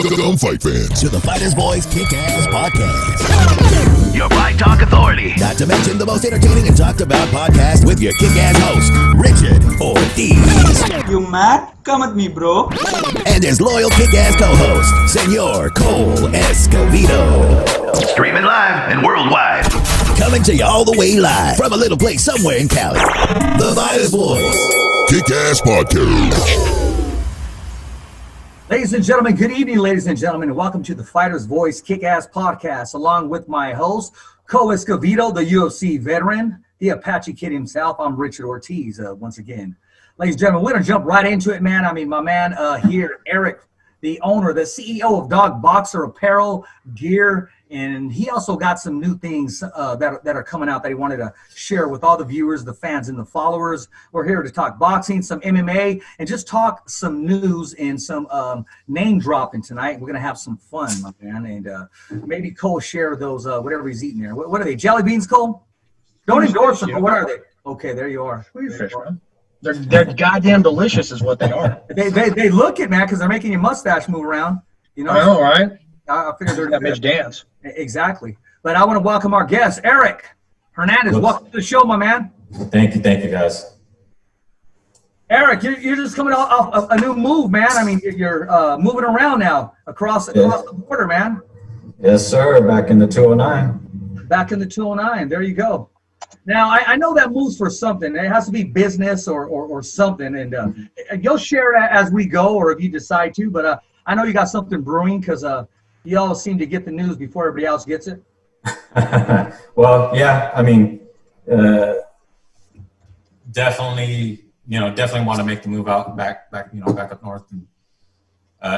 Welcome, fight fans, to the Fighters Boys Kick-Ass Podcast. Your Fight Talk Authority. Not to mention the most entertaining and talked about podcast with your kick-ass host, Richard ORTIZ. You mad? Come at me, bro. And his loyal kick-ass co-host, Senor Cole Escovedo. Streaming live and worldwide. Coming to you all the way live from a little place somewhere in Cali. The Fighters Boys Kick-Ass Podcast. Ladies and gentlemen, good evening, ladies and gentlemen, and welcome to the Fighter's Voice Kick-Ass Podcast, along with my host, Cole Escovedo, the UFC veteran, the Apache Kid himself. I'm Richard ORTIZ, once again. Ladies and gentlemen, we're going to jump right into it, man. I mean, my man here, Eric, the owner, the CEO of Dog Boxer Apparel, Gear, and he also got some new things that are coming out that he wanted to share with all the viewers, the fans, and the followers. We're here to talk boxing, some MMA, and just talk some news and some name dropping tonight. We're going to have some fun, my man, and maybe Cole share those, whatever he's eating there. What are they, jelly beans, Cole? Don't endorse them, but what are they? Okay, there you are. Fish, man. They're goddamn delicious is what they are. They look it, man, because they're making your mustache move around. You know? I know, right? I figured they're that makes dance. Exactly. But I want to welcome our guest, Eric Hernandez. Welcome to the show, my man. Thank you, guys. Eric, you're just coming off a new move, man. I mean, you're moving around now across the border, man. Yes, sir. Back in the 209. Back in the 209. There you go. Now, I know that moves for something. It has to be business or something. And you'll share that as we go or if you decide to. But I know you got something brewing because you all seem to get the news before everybody else gets it. Well, yeah. I mean, definitely want to make the move out back up north and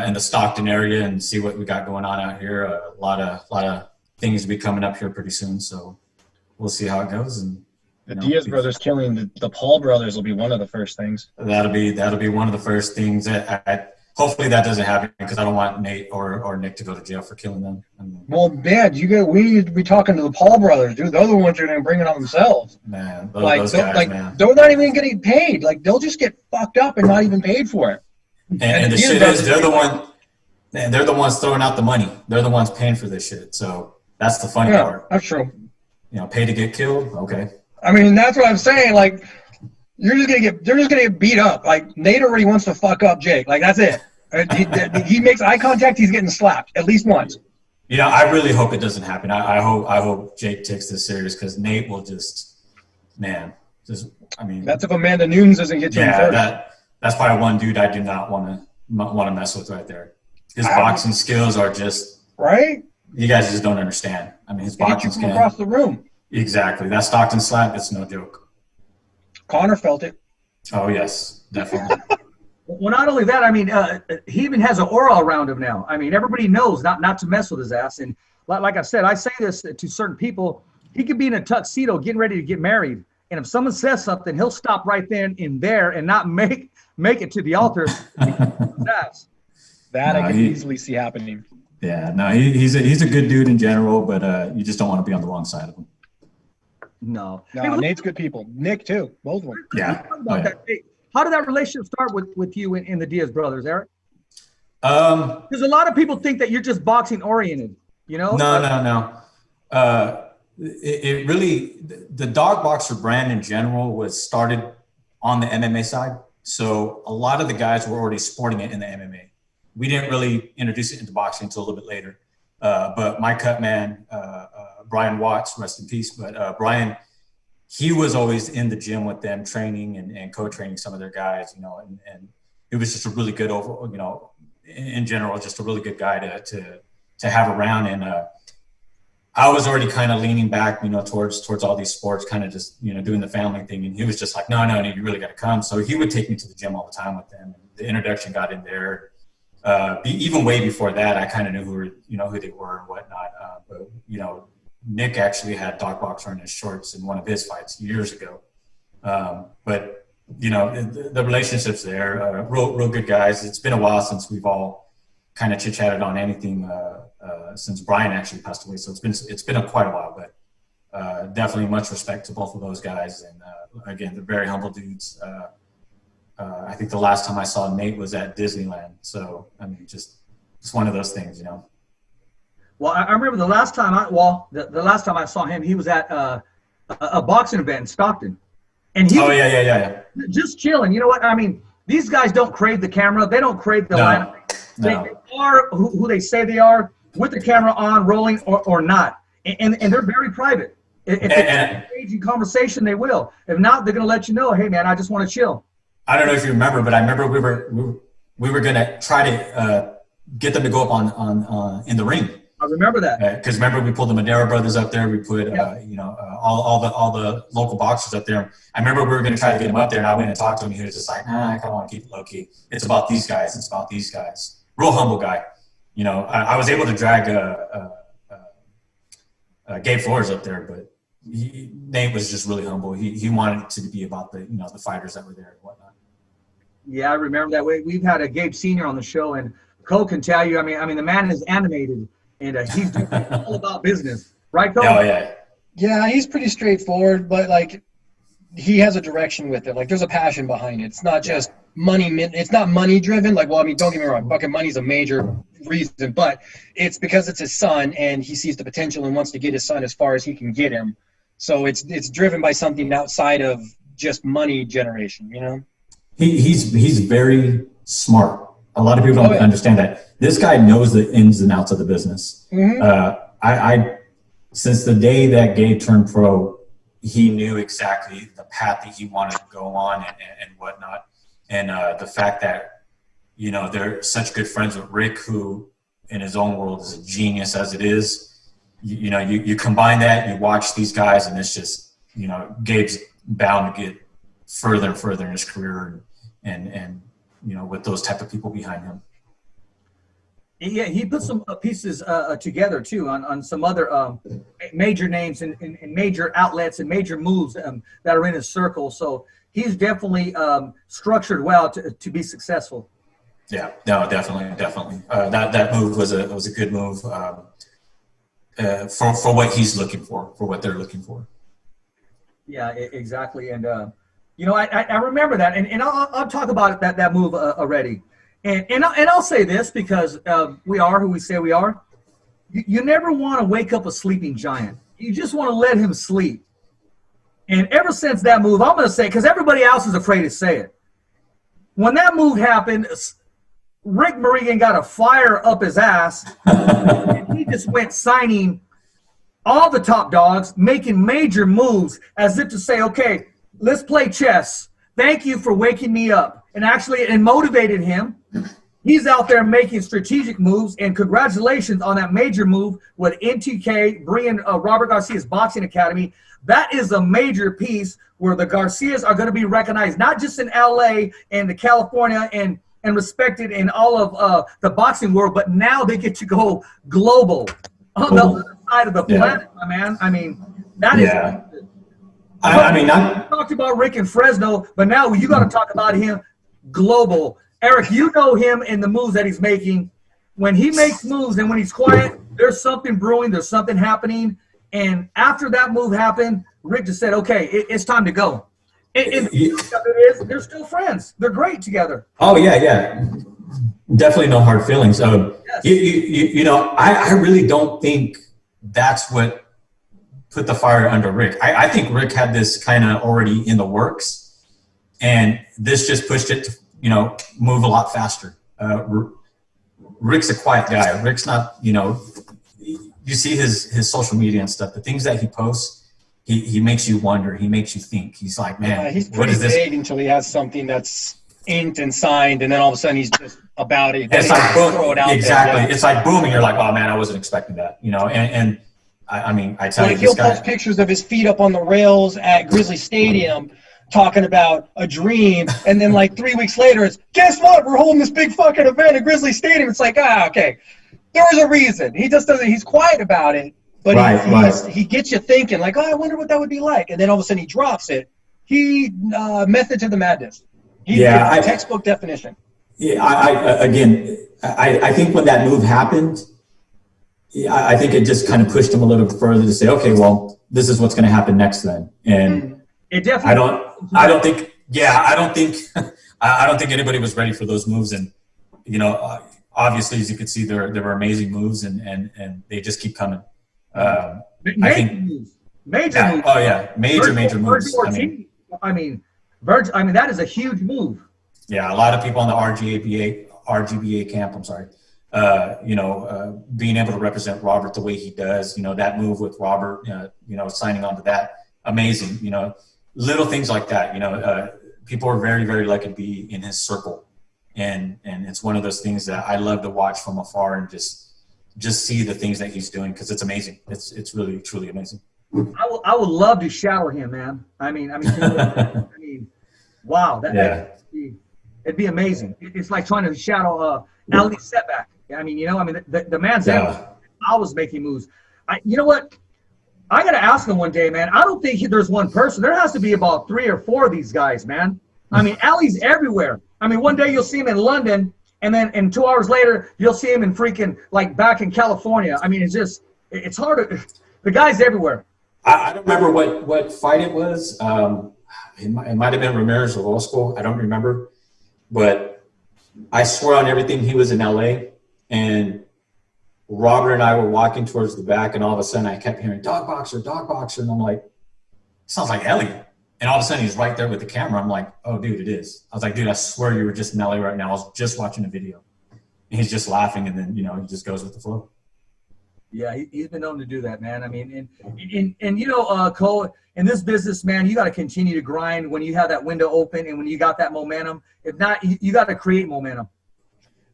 in the Stockton area and see what we got going on out here. A lot of things will be coming up here pretty soon. So we'll see how it goes. And the Diaz brothers killing the Paul brothers will be one of the first things. That'll be one of the first things. Hopefully that doesn't happen because I don't want Nate or Nick to go to jail for killing them. Well, Dad, we need to be talking to the Paul brothers, dude. They're the ones who are going to bring it on themselves. Man, those guys, man. They're not even getting paid. Like, they'll just get fucked up and not even paid for it. And the shit is, they're the ones throwing out the money. They're the ones paying for this shit. So that's the funny part. That's true. Pay to get killed. Okay. I mean, that's what I'm saying. Like, they're just gonna get beat up. Like, Nate already wants to fuck up Jake. Like, that's it. He makes eye contact. He's getting slapped at least once. I really hope it doesn't happen. I hope Jake takes this serious because Nate will that's if Amanda Nunes doesn't get to him first. That's probably one dude I do not want to mess with right there. His boxing skills are just right. You guys just don't understand. I mean, his boxing skills across the room. Exactly. That Stockton slap, it's no joke. Connor felt it. Oh yes, definitely. Well, not only that, I mean, he even has an aura around him now. I mean, everybody knows not to mess with his ass. And like I said, I say this to certain people. He could be in a tuxedo getting ready to get married. And if someone says something, he'll stop right then and there and not make it to the altar. That I can easily see happening. Yeah, no, he's a good dude in general, but you just don't want to be on the wrong side of him. No, Nate's good people. Nick too, both of them. Yeah. How did that relationship start with you and the Diaz brothers, Eric? Because a lot of people think that you're just boxing oriented. No. It really, the Dog Boxer brand in general was started on the MMA side. So a lot of the guys were already sporting it in the MMA. We didn't really introduce it into boxing until a little bit later. But my cut man, Brian Watts, rest in peace. But Brian, he was always in the gym with them, training and co-training some of their guys, and it was just a really good overall, in general, just a really good guy to have around. And I was already kind of leaning back, towards all these sports, kind of just, doing the family thing. And he was just like, no, you really got to come. So he would take me to the gym all the time with them. And the introduction got in there. Even way before that, I kind of knew who they were and whatnot. But Nick actually had Dog Boxer in his shorts in one of his fights years ago. But the relationships there, real good guys. It's been a while since we've all kind of chit-chatted on anything since Brian actually passed away. So it's been quite a while, but definitely much respect to both of those guys. And again, they're very humble dudes. I think the last time I saw Nate was at Disneyland. So, I mean, just it's one of those things, you know. Well, I remember the last time the last time I saw him, he was at a boxing event in Stockton, and he yeah. just chilling. You know what I mean? These guys don't crave the camera. They don't crave the limelight. They are who they say they are, with the camera on, rolling or not, and they're very private. If they engage in conversation, they will. If not, they're going to let you know, hey man, I just want to chill. I don't know if you remember, but I remember we were going to try to get them to go up on in the ring. I remember that. Because remember, we pulled the Madera brothers up there. We put all the local boxers up there. I remember we were going to try to get him up there, and I went and talked to him. He was just like, nah, I kind of want to keep it low key. It's about these guys. It's about these guys. Real humble guy. You know, I was able to drag Gabe Flores up there, but Nate was just really humble. He wanted it to be about the fighters that were there and whatnot. Yeah, I remember that. We've had a Gabe Senior on the show, and Cole can tell you. I mean, the man is animated, and he's all about business, right, Cole? Oh yeah. Yeah, he's pretty straightforward, but like he has a direction with it. Like there's a passion behind it. It's not just money. It's not money driven. Like, well, I mean, don't get me wrong. Fucking money's a major reason, but it's because it's his son, and he sees the potential and wants to get his son as far as he can get him. So it's driven by something outside of just money generation, you know? He's very smart. A lot of people don't understand that. This guy knows the ins and outs of the business. Mm-hmm. I since the day that Gabe turned pro, he knew exactly the path that he wanted to go on and whatnot. And the fact that, you know, they're such good friends with Rick, who in his own world is a genius as it is. You know, you combine that, you watch these guys, and it's just, you know, Gabe's bound to get further and further in his career and you know, with those type of people behind him. Yeah, he put some pieces together too on some other major names and major outlets and major moves that are in his circle. So he's definitely structured well to be successful. Yeah, no, definitely. That move was a good move for what he's looking for what they're looking for. Yeah, exactly. And you know, I remember that, and I'll talk about that move already. And I'll say this because we are who we say we are. You never want to wake up a sleeping giant. You just want to let him sleep. And ever since that move, I'm going to say, because everybody else is afraid to say it. When that move happened, Rick Morrigan got a fire up his ass. And he just went signing all the top dogs, making major moves as if to say, okay, let's play chess. Thank you for waking me up. And actually, it motivated him. He's out there making strategic moves, and congratulations on that major move with NTK, bringing Robert Garcia's Boxing Academy. That is a major piece where the Garcias are going to be recognized, not just in LA and the California and respected in all of the boxing world, but now they get to go global on the other side of the planet, my man. I mean, that is. I talked about Rick in Fresno, but now you got to talk about him global. Eric, you know him and the moves that he's making. When he makes moves and when he's quiet, there's something brewing, there's something happening. And after that move happened, Rick just said, okay, it's time to go. They're still friends. They're great together. Oh, yeah. Definitely no hard feelings. Yes. You know, I really don't think that's what put the fire under Rick. I think Rick had this kind of already in the works, and this just pushed it to, you know, move a lot faster. Rick's a quiet guy. Rick's not, you know, you see his social media and stuff, the things that he posts, he makes you wonder. He makes you think. He's like, man, he's what is this? Vague until he has something that's inked and signed, and then all of a sudden he's just about it. It's like boom. Exactly. It's like boom, and you're like, oh man, I wasn't expecting that, you know, and I mean, I tell you, he'll post pictures of his feet up on the rails at Grizzly Stadium talking about a dream, and then like 3 weeks later it's, guess what, we're holding this big fucking event at Grizzly Stadium. It's like, okay, there was a reason. He just doesn't, he's quiet about it, but he gets you thinking like, oh, I wonder what that would be like, and then all of a sudden he drops it. He method to the madness. Textbook definition. Yeah, I think when that move happened, I think it just kind of pushed him a little bit further to say, okay, well, this is what's going to happen next then. And it definitely. I don't think anybody was ready for those moves. And, you know, obviously, as you can see, there were amazing moves, and they just keep coming. Major moves. Oh yeah, major moves. I mean, that is a huge move. Yeah, a lot of people on the RGBA camp. I'm sorry. Being able to represent Robert the way he does, that move with Robert, signing on to that, amazing. Little things like that. People are very, very lucky to be in his circle, and it's one of those things that I love to watch from afar and just see the things that he's doing, because it's amazing. It's really, truly amazing. I would love to shadow him, man. I mean, wow, it'd be amazing. It's like trying to shadow Ali Setback. The man's always making moves. You know what? I got to ask him one day, man. I don't think there's one person. There has to be about 3 or 4 of these guys, man. Ali's everywhere. One day you'll see him in London, and then 2 hours later you'll see him in freaking back in California. It's hard to. The guy's everywhere. I don't remember what fight it was. It might have been Ramirez or Orozco. I don't remember, but I swear on everything he was in LA, and Robert and I were walking towards the back, and all of a sudden I kept hearing dog boxer, and I'm like, sounds like Ellie. And all of a sudden he's right there with the camera. I'm like, oh dude, it is. I was like, dude, I swear you were just in LA right now. I was just watching a video. And he's just laughing, and then he just goes with the flow. Yeah, he's been known to do that, man. Cole, in this business, man, you got to continue to grind when you have that window open and when you got that momentum. If not, you got to create momentum.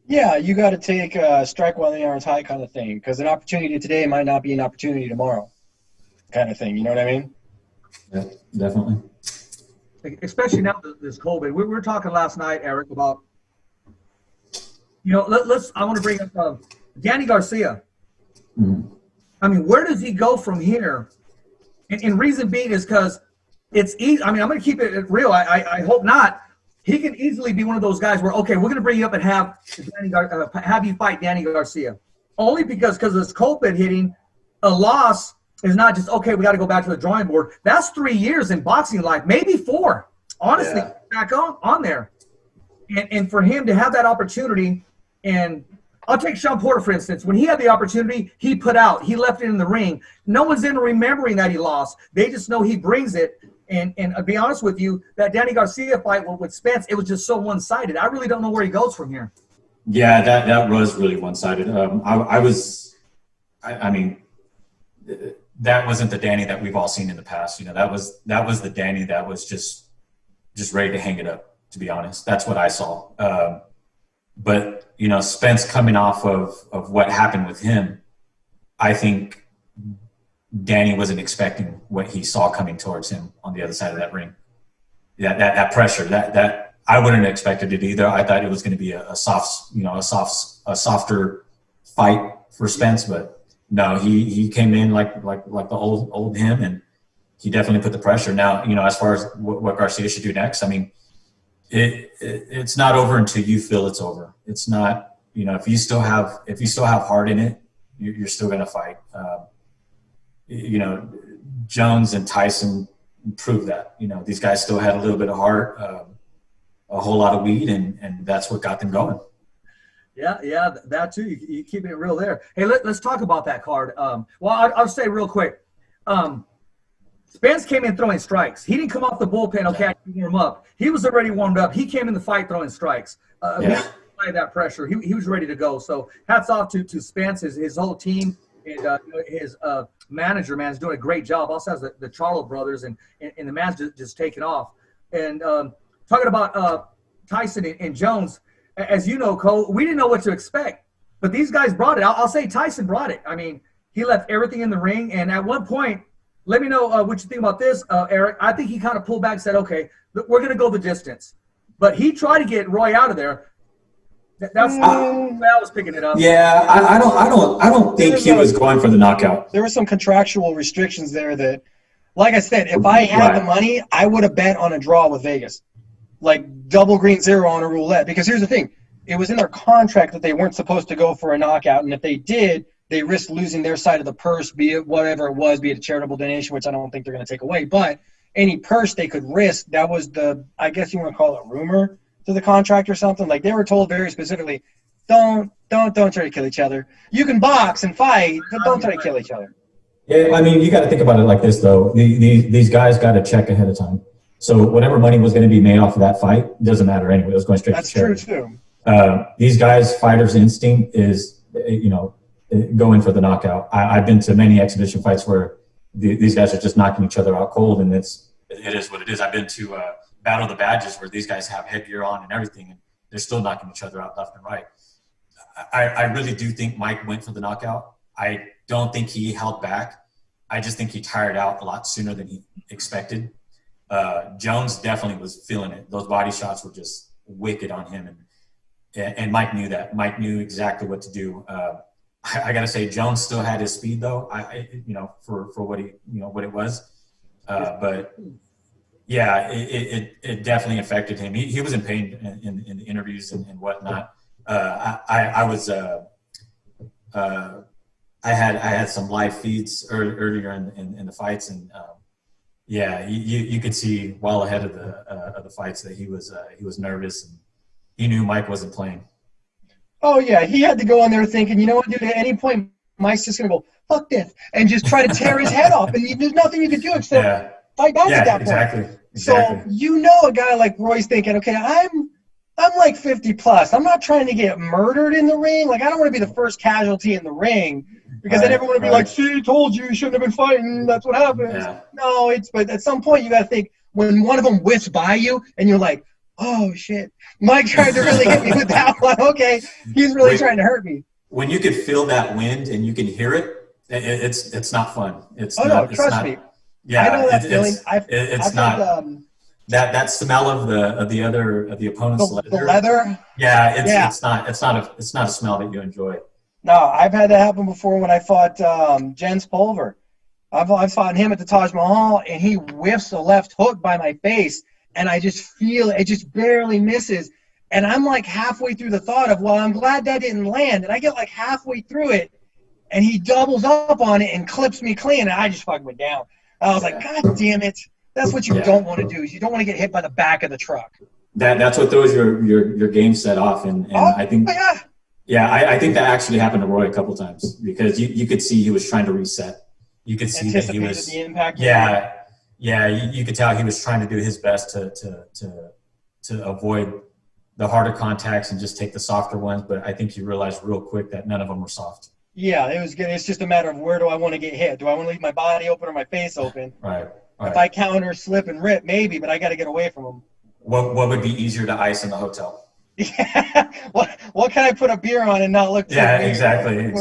Yeah, you got to take strike while the iron's high kind of thing, because an opportunity today might not be an opportunity tomorrow kind of thing. You know what I mean? Yeah, definitely. Especially now this COVID. We were talking last night, Eric, about, I want to bring up Danny Garcia. Mm-hmm. Where does he go from here? And reason being is because it's easy. I'm going to keep it real. I hope not. He can easily be one of those guys where, okay, we're going to bring you up and have you fight Danny Garcia. Only because of this COVID hitting, a loss is not just, okay, we got to go back to the drawing board. That's 3 years in boxing life, maybe 4, honestly, back on there. And for him to have that opportunity, and I'll take Sean Porter, for instance. When he had the opportunity, he put out. He left it in the ring. No one's in remembering that he lost. They just know he brings it. And I'll be honest with you, that Danny Garcia fight with Spence, it was just so one-sided. I really don't know where he goes from here. Yeah, that was really one-sided. That wasn't the Danny that we've all seen in the past. That was the Danny that was just ready to hang it up, to be honest. That's what I saw. But Spence coming off of what happened with him, I think Danny wasn't expecting what he saw coming towards him on the other side of that ring. That pressure, that I wouldn't have expected it either. I thought it was going to be a softer fight for Spence, but no, he came in like the old him, and he definitely put the pressure. Now, as far as what Garcia should do next, it's not over until you feel it's over. It's not, if you still have heart in it, you're still going to fight. Jones and Tyson proved that. These guys still had a little bit of heart, a whole lot of weed, and that's what got them going. Yeah, that too. You keeping it real there. Hey, let's talk about that card. I'll say real quick. Spence came in throwing strikes. He didn't come off the bullpen, okay, I can warm up. He was already warmed up. He came in the fight throwing strikes. He applied that pressure. He was ready to go. So hats off to Spence, his whole team, and his manager, man, is doing a great job. Also has the Charlo brothers, and the man's just taking off. And talking about Tyson and Jones, as you know, Cole, we didn't know what to expect. But these guys brought it. I'll say Tyson brought it. He left everything in the ring, and at one point, let me know what you think about this, Eric. I think he kind of pulled back and said, okay, we're going to go the distance. But he tried to get Roy out of there. That's how I was picking it up. Yeah, I don't think he was going for the knockout. There were some contractual restrictions there that, like I said, if I had the money, I would have bet on a draw with Vegas. Like double green zero on a roulette. Because here's the thing. It was in their contract that they weren't supposed to go for a knockout. And if they did, they risked losing their side of the purse, be it whatever it was, be it a charitable donation, which I don't think they're going to take away. But any purse they could risk, that was I guess you want to call it rumor to the contract or something. Like they were told very specifically, don't try to kill each other. You can box and fight, but don't try to kill each other. Yeah, I mean, you got to think about it like this, though. These guys got to check ahead of time. So whatever money was going to be made off of that fight doesn't matter anyway. It was going straight to charity. That's true, too. These guys, fighters' instinct is, go in for the knockout. I've been to many exhibition fights where these guys are just knocking each other out cold, and it is what it is. I've been to Battle of the Badges where these guys have headgear on and everything, and they're still knocking each other out left and right. I really do think Mike went for the knockout. I don't think he held back. I just think he tired out a lot sooner than he expected. Jones definitely was feeling it. Those body shots were just wicked on him, and Mike knew that. Mike knew exactly what to do. I got to say, Jones still had his speed though. For what it was. But yeah, it definitely affected him. He was in pain in the interviews and whatnot. I had some live feeds earlier in the fights, and you could see well ahead of the fights that he was nervous, and he knew Mike wasn't playing. Oh yeah, he had to go on there thinking, you know what, dude? At any point, Mike's just gonna go fuck this and just try to tear his head off, and there's nothing you can do except fight back at that point. Exactly. So a guy like Roy's thinking, okay, I'm like 50 plus. I'm not trying to get murdered in the ring. Like, I don't want to be the first casualty in the ring because then everyone would be like, see, told you shouldn't have been fighting. That's what happens. Yeah. No, but at some point you got to think when one of them whips by you and you're like, oh shit, Mike tried to really hit me with that one. Okay, he's really trying to hurt me. When you can feel that wind and you can hear it, it's not fun. Trust me. Yeah, I know that feeling. It's not. That smell of the opponent's leather. The leather. Yeah, it's not a smell that you enjoy. No, I've had that happen before when I fought Jens Pulver. I've fought him at the Taj Mahal, and he whiffs a left hook by my face, and I just feel it just barely misses, and I'm like halfway through the thought of, well, I'm glad that didn't land, and I get like halfway through it, and he doubles up on it and clips me clean, and I just fucking went down. I was like, God damn it. That's what you don't want to do. Is you don't want to get hit by the back of the truck. That's what throws your game set off, and I think I think that actually happened to Roy a couple times because you could see he was trying to reset. You could see that he was the impact. You could tell he was trying to do his best to avoid the harder contacts and just take the softer ones. But I think he realized real quick that none of them were soft. Yeah, it was good. It's just a matter of where do I want to get hit? Do I want to leave my body open or my face open? Right. If I counter, slip, and rip, maybe, but I got to get away from them. What would be easier to ice in the hotel? Yeah. What can I put a beer on and not look? Exactly.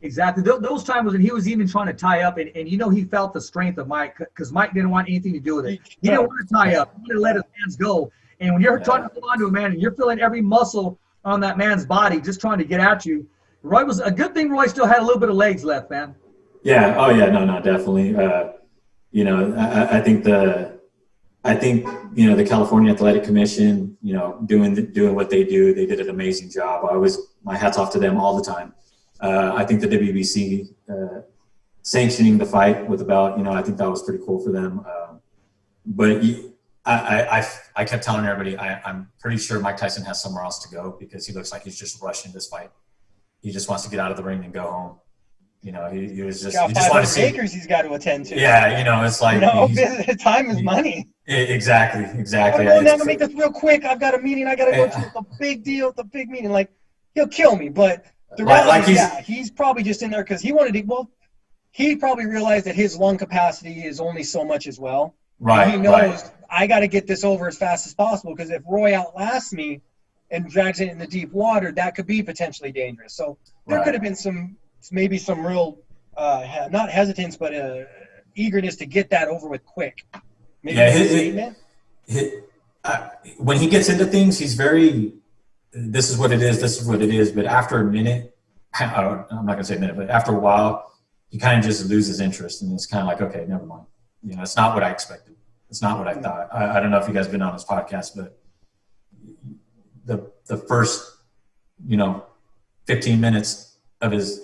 Exactly. Those times when he was even trying to tie up, and he felt the strength of Mike because Mike didn't want anything to do with it. He didn't want to tie up. He wanted to let his hands go. And when you're trying to hold on to a man and you're feeling every muscle on that man's body just trying to get at you, Roy was a good thing. Roy still had a little bit of legs left, man. Yeah. Oh yeah. No, definitely. I think the California Athletic Commission, doing what they do, they did an amazing job. My hat's off to them all the time. I think the WBC sanctioning the fight with the belt, I think that was pretty cool for them. But I kept telling everybody, I'm pretty sure Mike Tyson has somewhere else to go because he looks like he's just rushing this fight. He just wants to get out of the ring and go home. He was just. Got he just wanted to see acres he's got to attend to. Yeah, it's like time is money. Exactly. I'm going to make this real quick. I've got a meeting. I got to go to the big deal, the big meeting. Like he'll kill me, but the reality is, he's probably just in there because he wanted to. Well, he probably realized that his lung capacity is only so much as well. Right. He knows I got to get this over as fast as possible because if Roy outlasts me and drags it in the deep water, that could be potentially dangerous. So there could have been maybe some real, not hesitance, but eagerness to get that over with quick. Maybe when he gets into things, he's very, this is what it is. But after a minute, I'm not going to say a minute, but after a while, he kind of just loses interest. And it's kind of like, okay, never mind. It's not what I expected. It's not what I thought. I don't know if you guys have been on this podcast, but the first, 15 minutes of his,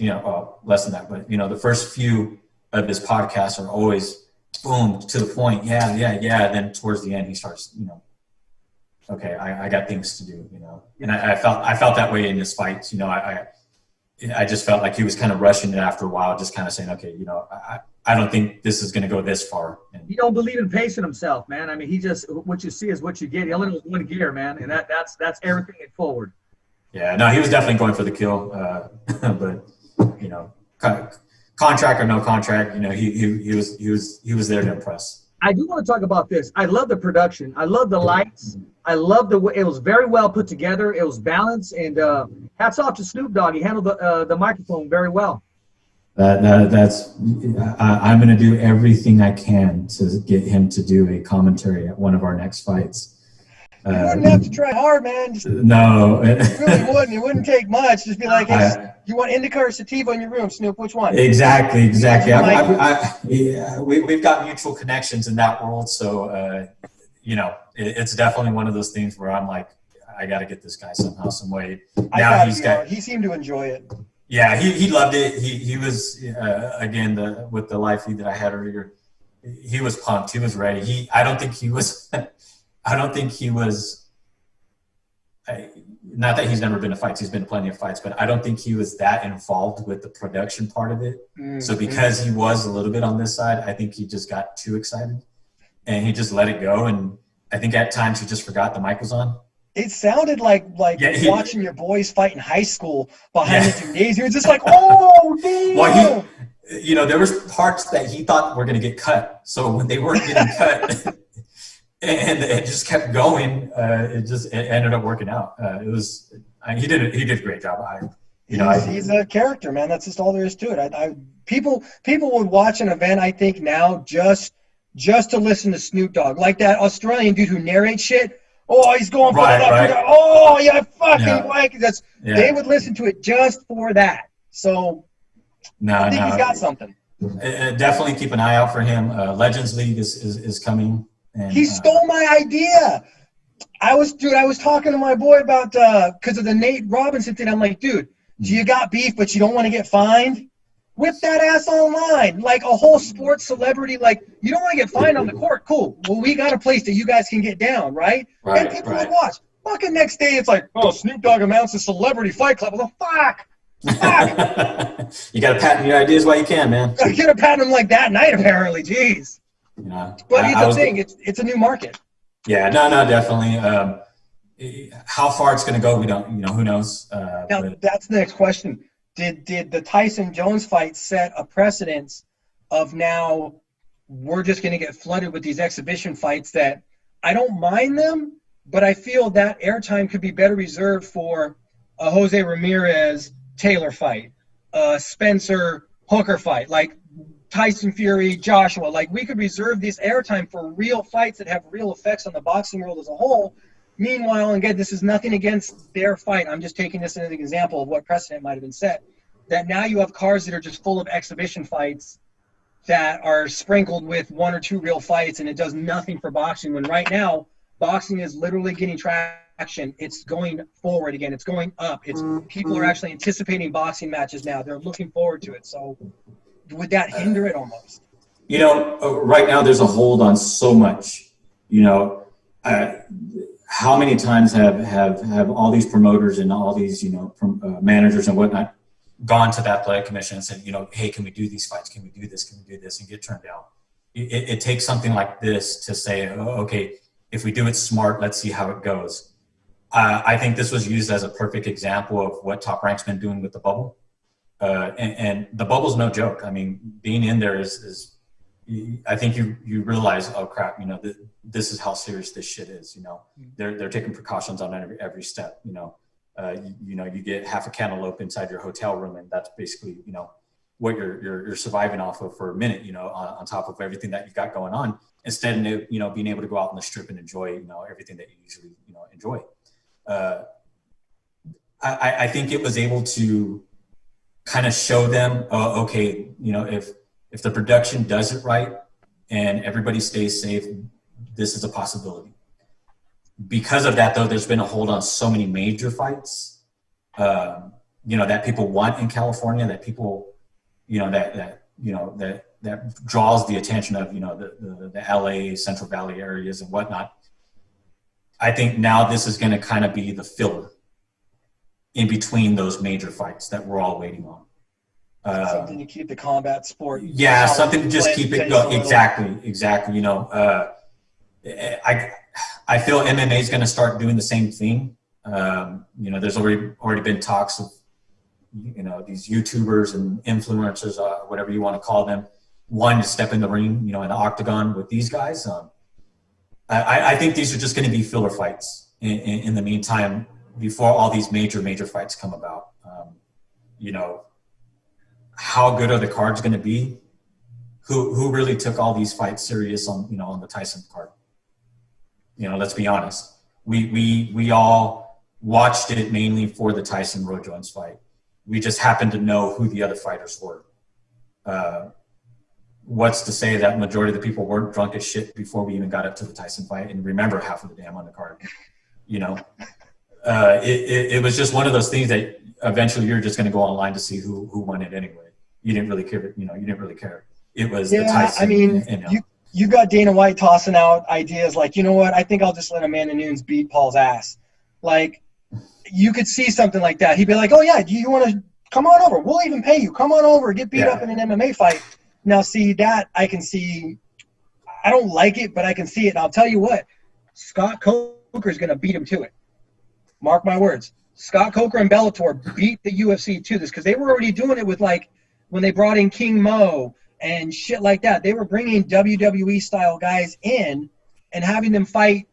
less than that, but the first few of his podcasts are always boom to the point. Yeah. Then towards the end, he starts, okay, I got things to do, you know. And I felt that way in this fight. You know, I just felt like he was kind of rushing it after a while, just kind of saying, okay, you know, I don't think this is going to go this far. And He don't believe in pacing himself, man. I mean, he just, what you see is what you get. He only knows one gear, man, and that's everything forward. yeah, no, he was definitely going for the kill, but you know, contract or no contract, you know, he was there to impress. I do want to talk about this. I love the production. I love the lights. I love the way it was very well put together. It was balanced, and hats off to Snoop Dogg. He handled the microphone very well. I'm going to do everything I can to get him to do a commentary at one of our next fights. You wouldn't have to try hard, man. No, It really wouldn't. It wouldn't take much. Just be like, hey, you want indica or sativa in your room, Snoop? Which one? Exactly. We've got mutual connections in that world, so you know, it's definitely one of those things where I'm like, I got to get this guy somehow, some way. Now he seemed to enjoy it. Yeah, he loved it. He was again with the live feed that I had earlier. He was pumped. He was ready. I don't think he was. Not that he's never been to fights. He's been to plenty of fights, but I don't think he was that involved with the production part of it. So because he was a little bit on this side, I think he just got too excited and he just let it go. And I think at times he just forgot the mic was on. It sounded like watching your boys fight in high school behind the gymnasium. It's just like, oh, damn. Well, you know, there was parts that he thought were going to get cut. So when they weren't getting cut and it just kept going, it ended up working out. He did a great job. He's a character, man. That's just all there is to it. People would watch an event, I think, now just to listen to Snoop Dogg. Like that Australian dude who narrates shit. Oh, he's going for it up. Right. Oh, yeah, I fucking like it. They would listen to it just for that. So I think he's got something. Definitely keep an eye out for him. Legends League is coming. And, he stole my idea. I was talking to my boy about because of the Nate Robinson thing. I'm like, dude, do you got beef, but you don't want to get fined? Whip that ass online. Like a whole sports celebrity. Like, you don't want to get fined on the court. Cool. Well, we got a place that you guys can get down, right? And people would watch. Fucking next day, it's like, oh, Snoop Dogg amounts to celebrity fight club. Well, fuck. You got to patent your ideas while you can, man. I could have patented them like that night, apparently. Jeez. Yeah. But it's a thing. It's a new market. Yeah. No, definitely. How far it's going to go, we don't. You know, who knows? That's the next question. Did the Tyson Jones fight set a precedence of now we're just going to get flooded with these exhibition fights that I don't mind them, but I feel that airtime could be better reserved for a Jose Ramirez Taylor fight, a Spencer Hooker fight, like Tyson Fury, Joshua. Like, we could reserve this airtime for real fights that have real effects on the boxing world as a whole. Meanwhile, and again, this is nothing against their fight. I'm just taking this as an example of what precedent might have been set. That now you have cards that are just full of exhibition fights that are sprinkled with one or two real fights, and it does nothing for boxing. When right now, boxing is literally getting traction. It's going forward again. It's going up. People are actually anticipating boxing matches now. They're looking forward to it. So would that hinder it almost? You know, right now there's a hold on so much. You know, how many times have all these promoters and all these, you know, managers and whatnot gone to that athletic commission and said, you know, hey, can we do these fights? Can we do this? Can we do this? And get turned down. It takes something like this to say, oh, okay, if we do it smart, let's see how it goes. I think this was used as a perfect example of what Top Rank's been doing with the bubble. And the bubble's no joke. I mean, being in there is I think you realize, oh crap, you know, this is how serious this shit is. You know, they're taking precautions on every step. You know, you get half a cantaloupe inside your hotel room, and that's basically, you know, what you're surviving off of for a minute. You know, on top of everything that you've got going on, instead of, you know, being able to go out on the strip and enjoy, you know, everything that you usually, you know, enjoy. I think it was able to kind of show them, okay, you know, if the production does it right and everybody stays safe, this is a possibility. Because of that, though, there's been a hold on so many major fights, you know, that people want in California, that people, you know, that draws the attention of, you know, the LA, Central Valley areas and whatnot. I think now this is going to kind of be the filler in between those major fights that we're all waiting on. Something to keep the combat sport. Yeah, something to just keep it going. Exactly. You know, I feel MMA is going to start doing the same thing. You know, there's already been talks of, you know, these YouTubers and influencers, whatever you want to call them, wanting to step in the ring, you know, in the octagon with these guys. I think these are just going to be filler fights in the meantime before all these major fights come about. You know, how good are the cards going to be? Who really took all these fights serious on, you know, on the Tyson card? You know, let's be honest. We all watched it mainly for the Tyson Roy Jones fight. We just happened to know who the other fighters were. What's to say that majority of the people weren't drunk as shit before we even got up to the Tyson fight and remember half of the damn undercard? You know, it was just one of those things that eventually you're just going to go online to see who won it anyway. You didn't really care. You know, you didn't really care. It was the Tyson. I mean, you got Dana White tossing out ideas like, you know what? I think I'll just let Amanda Nunes beat Paul's ass. Like, you could see something like that. He'd be like, oh yeah, do you want to come on over? We'll even pay you. Come on over, get beat up in an MMA fight. Now, see, that I can see. I don't like it, but I can see it. And I'll tell you what, Scott Coker is going to beat him to it. Mark my words. Scott Coker and Bellator beat the UFC to this because they were already doing it with, like, when they brought in King Mo and shit like that. They were bringing WWE-style guys in and having them fight,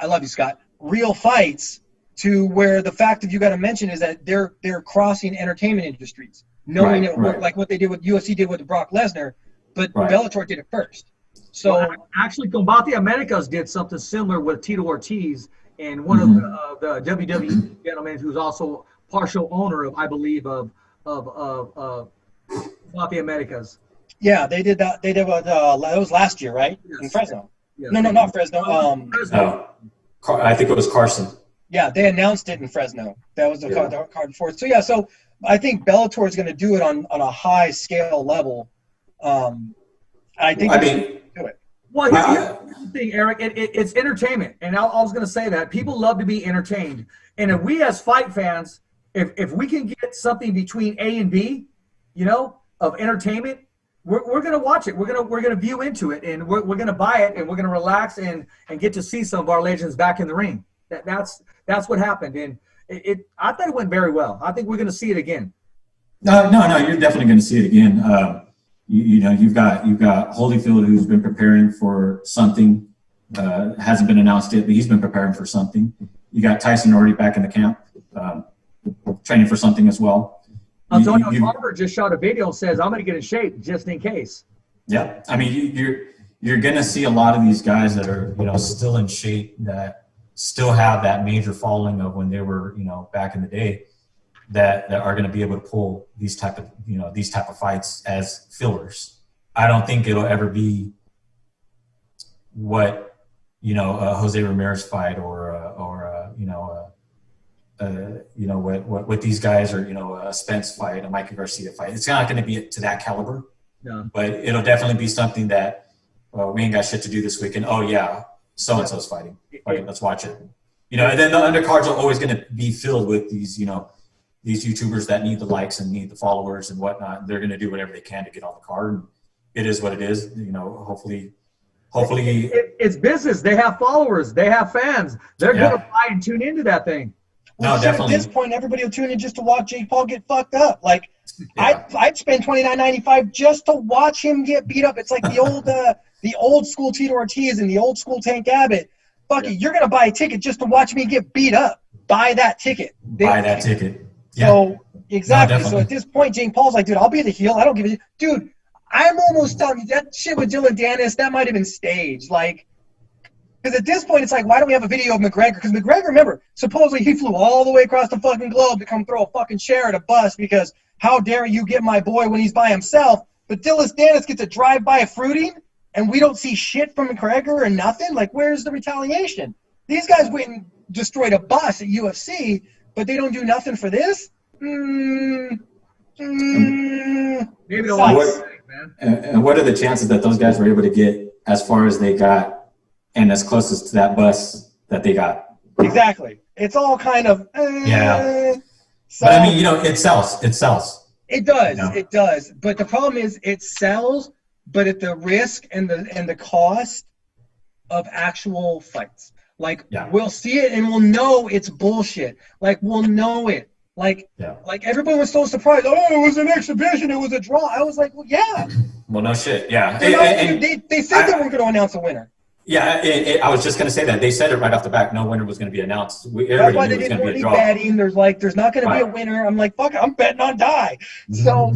I love you, Scott, real fights, to where the fact that you got to mention is that they're crossing entertainment industries, knowing it worked, like what they did with UFC did with Brock Lesnar, but Bellator did it first. So actually, Combate Americas did something similar with Tito Ortiz and one of the WWE gentlemen who's also partial owner of, I believe, of Combate Americas. Yeah, they did that. They did what? That was last year, right? Yes. In Fresno. Yes. No, not Fresno. Fresno. I think it was Carson. Yeah, they announced it in Fresno. That was the card before. So yeah, so I think Bellator is going to do it on a high scale level. I think do it. Well, here's the thing, Eric. It's entertainment, and I was going to say that people love to be entertained, and if we as fight fans, if we can get something between A and B, you know, of entertainment, we're going to watch it. We're going to view into it, and we're going to buy it, and we're going to relax and get to see some of our legends back in the ring. That's what happened, and I thought it went very well. I think we're going to see it again. No, you're definitely going to see it again. You know, you've got Holyfield, who's been preparing for something, hasn't been announced yet, but he's been preparing for something. You got Tyson already back in the camp, training for something as well. Antonio Tarver just shot a video and says, "I'm going to get in shape just in case." Yeah, I mean, you're going to see a lot of these guys that are, you know, still in shape, that still have that major following of when they were, you know, back in the day, that are going to be able to pull these type of fights as fillers. I don't think it'll ever be what, you know, a Jose Ramirez fight or what these guys are, you know, a Spence fight, a Mikey Garcia fight. It's not going to be to that caliber, but it'll definitely be something that we ain't got shit to do this weekend. Oh yeah, so and so's fighting. Let's watch it. You know, and then the undercards are always going to be filled with these, you know, these YouTubers that need the likes and need the followers and whatnot. They're going to do whatever they can to get on the card. And it is what it is. You know, hopefully. It's business. They have followers. They have fans. They're going to buy and tune into that thing. Well, definitely. At this point, everybody will tune in just to watch Jake Paul get fucked up. Like, I'd spend $29.95 just to watch him get beat up. It's like the old school Tito Ortiz and the old school Tank Abbott. Fuck it, you're going to buy a ticket just to watch me get beat up. Buy that ticket. Buy that ticket. Yeah. So, exactly. So at this point, Jake Paul's like, dude, I'll be the heel. I don't give a – dude, I'm almost telling you, that shit with Dylan Dennis, that might have been staged. Like, because at this point, it's like, why don't we have a video of McGregor? Because McGregor, remember, supposedly he flew all the way across the fucking globe to come throw a fucking chair at a bus because how dare you get my boy when he's by himself. But Dylan Dennis gets a drive-by fruiting, and we don't see shit from McGregor or nothing. Like, where's the retaliation? These guys went and destroyed a bus at UFC, but they don't do nothing for this? Maybe the and what are the chances that those guys were able to get as far as they got and as close as to that bus that they got. Exactly. It's all kind of Yeah. So, But I mean, it sells. It sells. It does. You know? It does. But the problem is it sells, but at the risk and the cost of actual fights. Like we'll see it and we'll know it's bullshit. Like we'll know it. Like everybody was so surprised. Oh, it was an exhibition. It was a draw. I was like, well, yeah. Well, no shit. Yeah. They said they weren't going to announce a winner. Yeah, I was just going to say that. They said it right off the back. No winner was going to be announced. That's why they didn't want any betting. There's not going to be a winner. I'm like, fuck it, I'm betting on die. So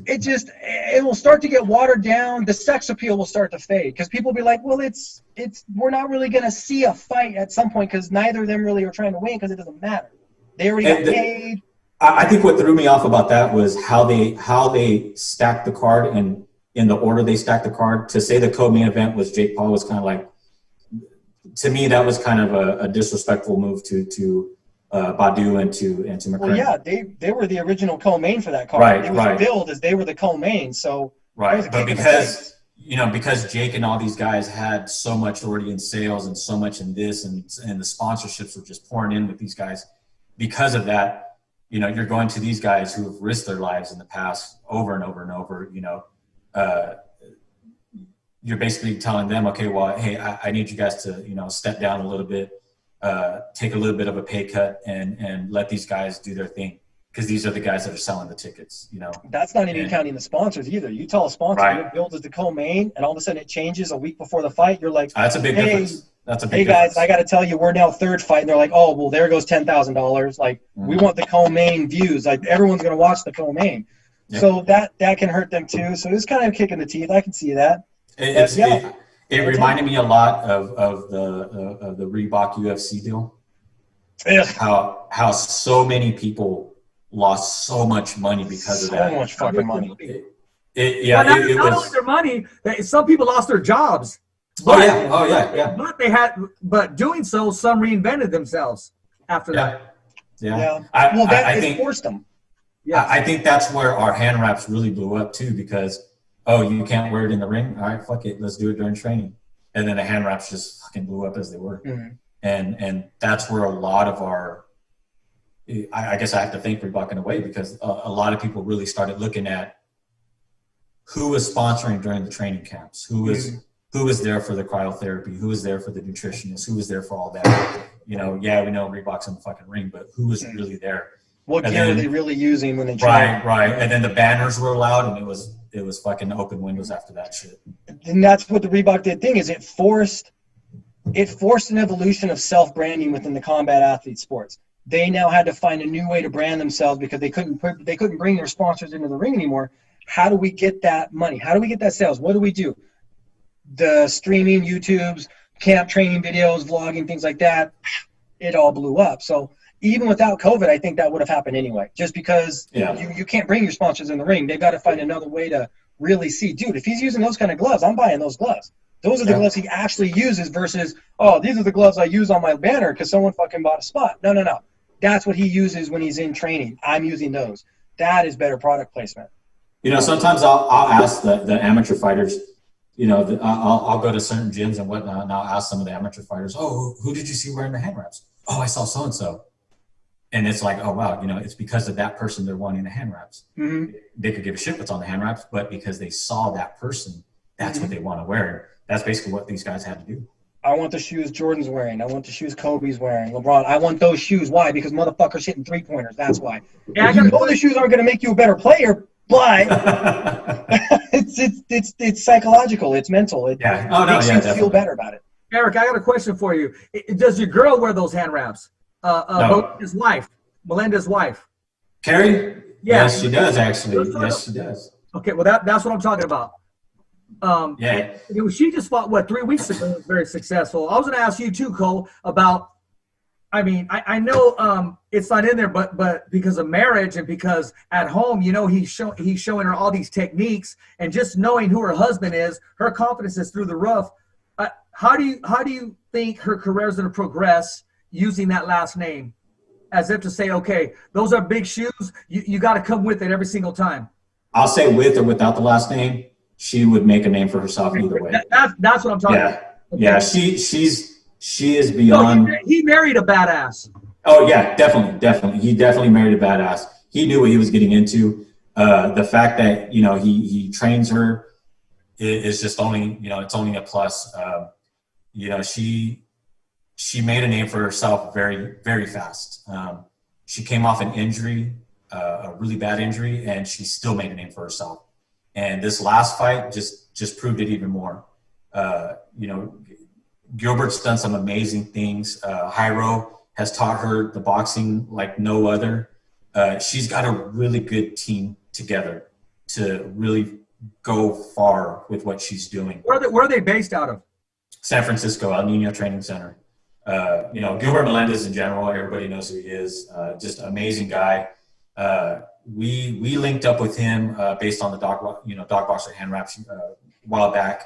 it will start to get watered down. The sex appeal will start to fade because people will be like, well, we're not really going to see a fight at some point because neither of them really are trying to win because it doesn't matter. They already got paid. I think what threw me off about that was how they stacked the card and in the order they stacked the card. To say the co-main event was Jake Paul was kind of like, to me, that was kind of a disrespectful move to Badu and to McCray. Well, yeah, they were the original co-main for that card. Right, it was billed as they were the co-main. So right, but because Jake and all these guys had so much already in sales and so much in this and the sponsorships were just pouring in with these guys. Because of that, you're going to these guys who have risked their lives in the past over and over and over. You're basically telling them, okay, well, hey, I need you guys to, step down a little bit, take a little bit of a pay cut and let these guys do their thing. Because these are the guys that are selling the tickets, That's not even counting the sponsors either. You tell a sponsor you're billed as the co-main and all of a sudden it changes a week before the fight. You're like, that's a big difference. That's a big difference. Guys, I got to tell you, we're now third fight. And they're like, oh, well, there goes $10,000. Like, we want the co-main views. Like, everyone's going to watch the co-main. Yep. So that can hurt them too. So it's kind of a kick in the teeth. I can see that. It reminded me a lot of the Reebok UFC deal. How so many people lost so much money because of that. So much fucking money. Not only their money, some people lost their jobs. But doing so, some reinvented themselves after that. Yeah. I think forced them. Yeah. I think that's where our hand wraps really blew up too, because you can't wear it in the ring. All right, fuck it, let's do it during training. And then the hand wraps just fucking blew up as they were. Mm-hmm. And that's where a lot of our, I guess I have to thank Reebok in a way, because a lot of people really started looking at who was sponsoring during the training camps, who was there for the cryotherapy, who was there for the nutritionist, who was there for all that. We know Reebok's in the fucking ring, but who was really there? What gear are they really using when they train? Right. And then the banners were allowed, and it was fucking open windows after that shit. And that's what the Reebok did thing is it forced an evolution of self-branding within the combat athlete sports. They now had to find a new way to brand themselves because they couldn't bring their sponsors into the ring anymore. How do we get that money? How do we get that sales? What do we do? The streaming, YouTube's, camp training videos, vlogging, things like that, it all blew up. So even without COVID, I think that would have happened anyway, just because you can't bring your sponsors in the ring. They've got to find another way to really see, dude, if he's using those kind of gloves, I'm buying those gloves. Those are the gloves he actually uses versus, these are the gloves I use on my banner because someone fucking bought a spot. No. That's what he uses when he's in training. I'm using those. That is better product placement. Sometimes I'll ask the amateur fighters, I'll go to certain gyms and whatnot, and I'll ask some of the amateur fighters, who did you see wearing the hand wraps? Oh, I saw so-and-so. And it's like, oh, wow, it's because of that person they're wanting the hand wraps. Mm-hmm. They could give a shit what's on the hand wraps, but because they saw that person, that's what they want to wear. That's basically what these guys had to do. I want the shoes Jordan's wearing. I want the shoes Kobe's wearing. LeBron, I want those shoes. Why? Because motherfuckers hitting three-pointers. That's why. Yeah, the shoes aren't going to make you a better player, but it's psychological. It's mental. It makes you feel better about it. Eric, I got a question for you. Does your girl wear those hand wraps? No. Melinda's wife. Carrie? Yeah. Yes, she does, actually. Yes, she does. Okay, well, that's what I'm talking about. She just fought, 3 weeks ago. It was very successful. I was going to ask you, too, Cole, about, I know it's not in there, but because of marriage and because at home, he's showing her all these techniques, and just knowing who her husband is, her confidence is through the roof. How do you think her career is going to progress using that last name, as if to say, okay, those are big shoes. You got to come with it every single time. I'll say with or without the last name, she would make a name for herself either way. That's what I'm talking about. Okay. Yeah, she's She is So beyond. he married a badass. Oh yeah, definitely. He definitely married a badass. He knew what he was getting into. The fact that he trains her is just only it's only a plus. She made a name for herself very, very fast. She came off an injury, a really bad injury, and she still made a name for herself. And this last fight just proved it even more. Gilbert's done some amazing things. Jairo has taught her the boxing like no other. She's got a really good team together to really go far with what she's doing. Where are they based out of? San Francisco, El Nino Training Center. Gilbert Melendez in general, everybody knows who he is. Just amazing guy. We linked up with him based on the dog boxer hand wraps a while back,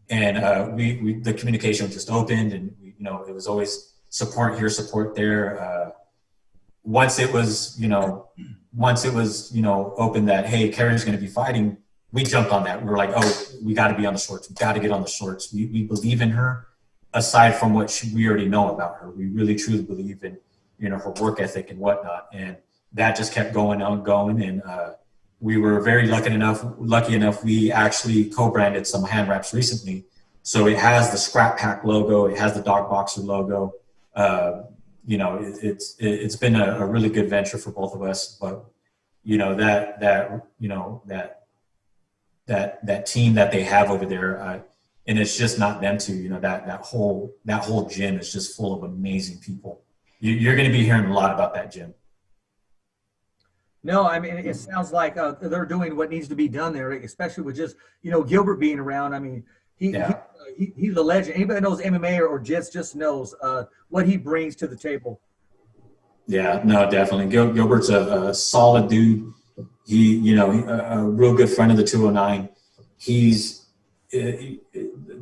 and the communication just opened, and it was always support here, support there. Once it was open that hey, Carrie's going to be fighting, we jumped on that. We were like, oh, we got to be on the shorts. We got to get on the shorts. We believe in her. Aside from what we already know about her, we really truly believe in her work ethic and whatnot, and that just kept going. And we were very lucky enough. We actually co-branded some hand wraps recently, so it has the Scrap Pack logo, it has the Dog Boxer logo. It's been a really good venture for both of us. But that team that they have over there. And it's just not them two, that whole gym is just full of amazing people. You're going to be hearing a lot about that gym. No, I mean, it sounds like they're doing what needs to be done there, especially with just, Gilbert being around. I mean, he's a legend. Anybody that knows MMA or just knows what he brings to the table. Yeah, no, definitely. Gilbert's a solid dude. He, a real good friend of the 209.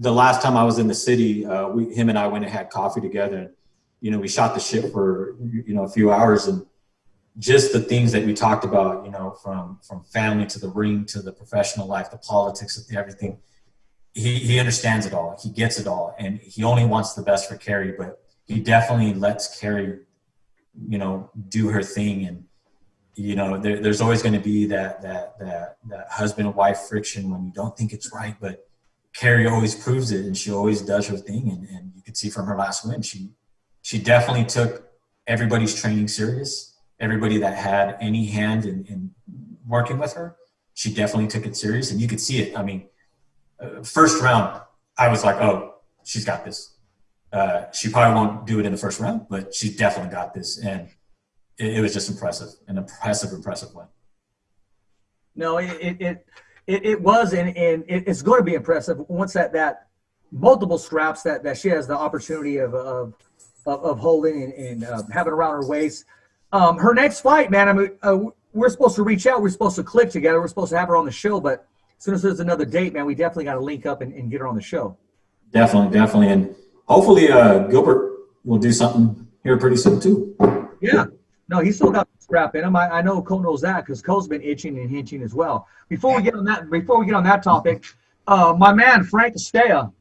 The last time I was in the city, him and I went and had coffee together. And, we shot the shit for, a few hours. And just the things that we talked about, from family to the ring to the professional life, the politics, everything. He understands it all. He gets it all. And he only wants the best for Carrie. But he definitely lets Carrie, do her thing. And, there's always going to be that husband and wife friction when you don't think it's right. But Carrie always proves it, and she always does her thing. And you could see from her last win, she definitely took everybody's training serious. Everybody that had any hand in working with her, she definitely took it serious. And you could see it. I mean, first round, I was like, oh, she's got this. She probably won't do it in the first round, but she definitely got this. And it was just impressive, an impressive win. No, it was, and it's going to be impressive once that multiple straps that she has the opportunity of holding and having around her waist. Her next fight, man. I mean, we're supposed to reach out. We're supposed to click together. We're supposed to have her on the show, but as soon as there's another date, man, we definitely got to link up and get her on the show. Definitely, and hopefully Gilbert will do something here pretty soon too. Yeah. No, he's still got the scrap in him. I know Cole knows that because Cole's been itching and hinching as well. Before we get on that topic, my man Frank Estea,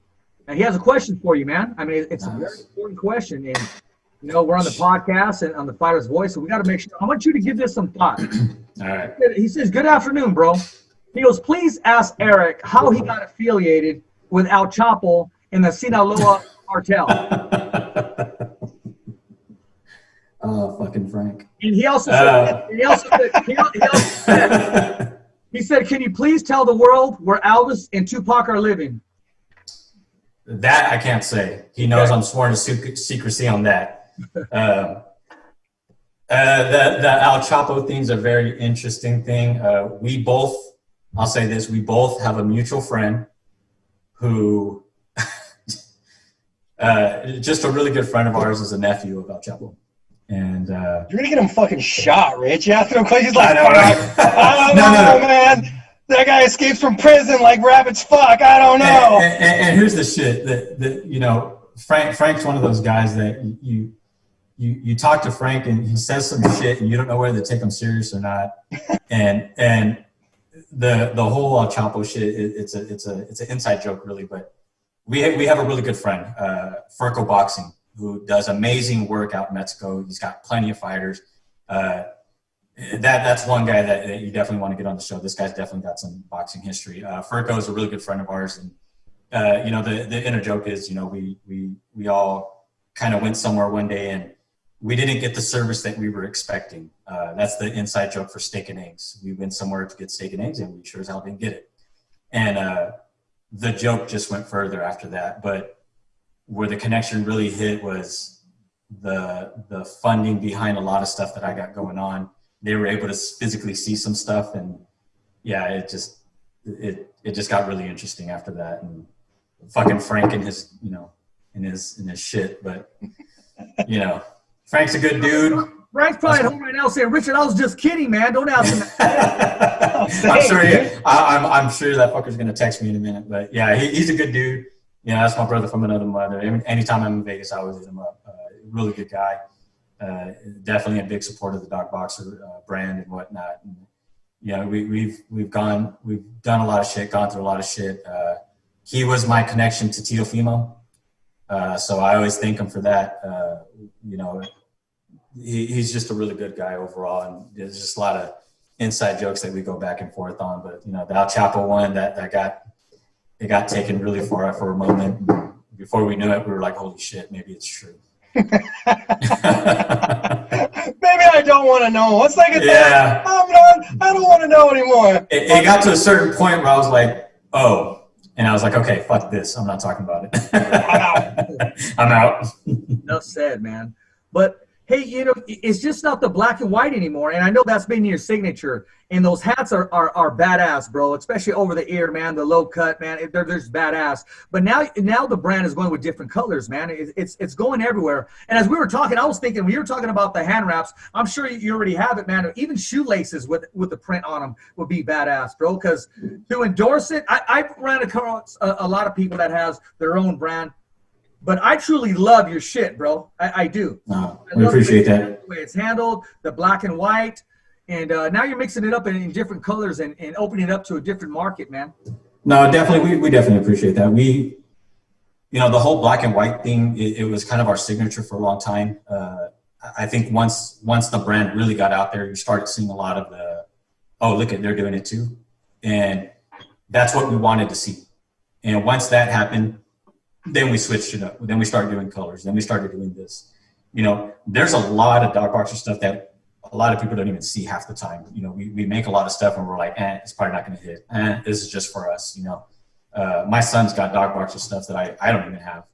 he has a question for you, man. I mean, it's a very important question, and we're on the podcast and on the Fighter's Voice, so we got to make sure. I want you to give this some thought. All right. He says, "Good afternoon, bro." He goes, "Please ask Eric how he got affiliated with El Chapo in the Sinaloa cartel." Oh, fucking Frank. And he also said, he said, "Can you please tell the world where Elvis and Tupac are living?" That I can't say. He knows I'm sworn to secrecy on that. The El Chapo thing's a very interesting thing. I'll say this, we both have a mutual friend who, just a really good friend of ours is a nephew of El Chapo. And you're gonna get him fucking shot, Rich. You ask him questions like, I don't know, man. That guy escapes from prison like rabbits fuck. I don't know. And here's the shit that Frank's one of those guys that you talk to Frank and he says some shit and you don't know whether to take him serious or not. And the whole El Chapo shit, it's an inside joke really, but we have a really good friend, Furco Boxing, who does amazing work out in Mexico. He's got plenty of fighters. That's one guy that you definitely want to get on the show. This guy's definitely got some boxing history. Furco is a really good friend of ours, and the inner joke is, we all kind of went somewhere one day and we didn't get the service that we were expecting. That's the inside joke for steak and eggs. We went somewhere to get steak and eggs, and we sure as hell didn't get it. And the joke just went further after that. But where the connection really hit was the funding behind a lot of stuff that I got going on. They were able to physically see some stuff, and yeah, it just got really interesting after that. And fucking Frank and his in his shit, but Frank's a good dude. Frank's probably at home right now saying, "Richard, I was just kidding, man. Don't ask him." I'm sure that fucker's gonna text me in a minute, but yeah, he's a good dude. That's my brother from another mother. Anytime I'm in Vegas, I always hit him up. Really good guy. Definitely a big supporter of the Dog Boxer brand and whatnot. And, we've done a lot of shit, gone through a lot of shit. He was my connection to Teofimo, so I always thank him for that. He's just a really good guy overall, and there's just a lot of inside jokes that we go back and forth on. But the El Chapo one that got taken really far for a moment. Before we knew it, we were like, "Holy shit, maybe it's true." Maybe I don't want to know. It's like I don't want to know anymore. It got to a certain point where I was like, "Oh," and I was like, "Okay, fuck this. I'm not talking about it. I'm out." Enough said, man. But hey, it's just not the black and white anymore. And I know that's been your signature. And those hats are badass, bro. Especially over the ear, man. The low cut, man. They're just badass. But now the brand is going with different colors, man. It's going everywhere. And as we were talking, I was thinking when you were talking about the hand wraps, I'm sure you already have it, man. Even shoelaces with the print on them would be badass, bro. Because to endorse it, I've ran across a lot of people that has their own brand. But I truly love your shit, bro. I do. We appreciate that. The way it's handled, the black and white, and now you're mixing it up in different colors and opening it up to a different market, man. No, definitely. We definitely appreciate that. The whole black and white thing, it was kind of our signature for a long time. I think once the brand really got out there, you started seeing a lot of they're doing it too. And that's what we wanted to see. And once that happened, then we switched it up. Then we started doing colors. Then we started doing this. There's a lot of Dog Boxer stuff that a lot of people don't even see half the time. We make a lot of stuff and we're like, it's probably not going to hit. This is just for us. My son's got Dog Boxer stuff that I don't even have.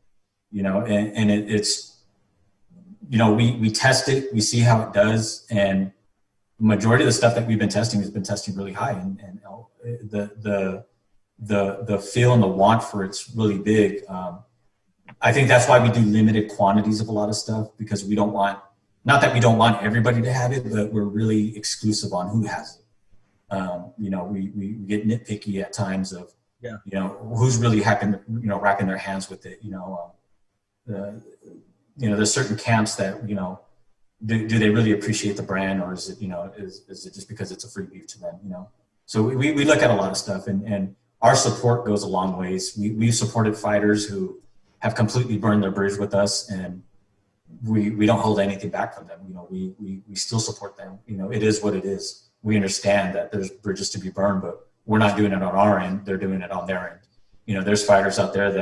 And it's we test it, we see how it does, and majority of the stuff that we've been testing has been testing really high, and the feel and the want for it's really big. I think that's why we do limited quantities of a lot of stuff, because we don't want, not that we don't want everybody to have it, but we're really exclusive on who has it. We get nitpicky at times of, who's really wrapping their hands with it. There's certain camps that, do they really appreciate the brand, or is it, is it just because it's a free beef to them, So we look at a lot of stuff, and our support goes a long ways. We've supported fighters who have completely burned their bridge with us, and we don't hold anything back from them. We still support them. It is what it is. We understand that there's bridges to be burned, but we're not doing it on our end. They're doing it on their end. There's fighters out there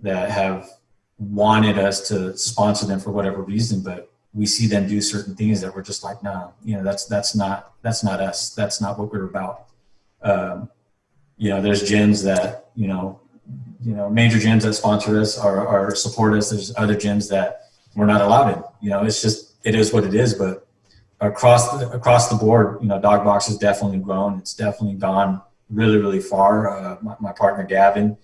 that have wanted us to sponsor them for whatever reason, but we see them do certain things that we're just like, nah, that's not us. That's not what we're about. There's gyms that, major gyms that sponsor us or support us. There's other gyms that we're not allowed in. It's just, it is what it is. But across the board, Dog Box has definitely grown. It's definitely gone really, really far. My partner Gavin,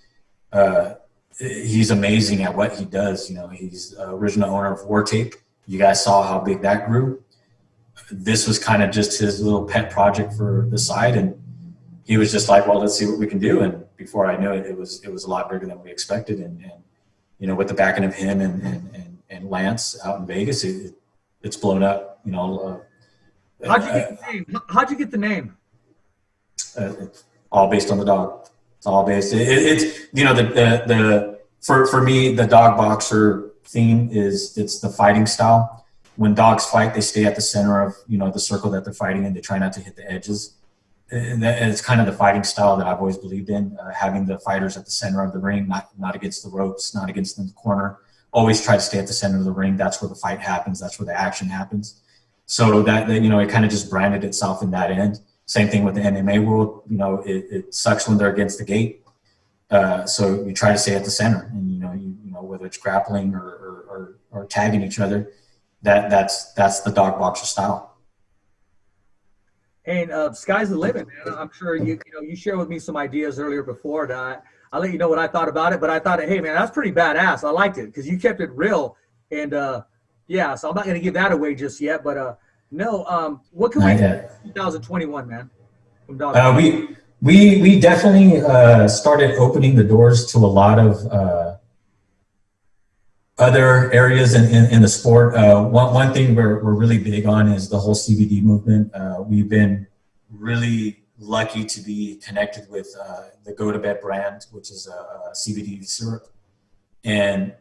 he's amazing at what he does. He's original owner of War Tape. You guys saw how big that grew. This was kind of just his little pet project for the side, and he was just like, well, let's see what we can do. And before I knew it, it was a lot bigger than we expected. And with the backing of him and Lance out in Vegas, it's blown up. How'd you get the name? All based on the dog. It's all based. It's you know for me the dog boxer theme is it's the fighting style. When dogs fight, they stay at the center of the circle that they're fighting in. They try not to hit the edges. And it's kind of the fighting style that I've always believed in, having the fighters at the center of the ring, not against the ropes, not against the corner. Always try to stay at the center of the ring. That's where the fight happens. That's where the action happens. So that it kind of just branded itself in that end. Same thing with the MMA world. It sucks when they're against the gate. So you try to stay at the center, and whether it's grappling or tagging each other, that's the dog boxer style. And sky's the limit, man. I'm sure you shared with me some ideas earlier before that. I'll let you know what I thought about it, but I thought, hey, man, that's pretty badass. I liked it because you kept it real. And, yeah, so I'm not going to give that away just yet. But, no, what can we do in 2021, man? We definitely started opening the doors to a lot of other areas in the sport. One thing we're really big on is the whole CBD movement. We've been really lucky to be connected with the Go to Bed brand, which is a CBD syrup, and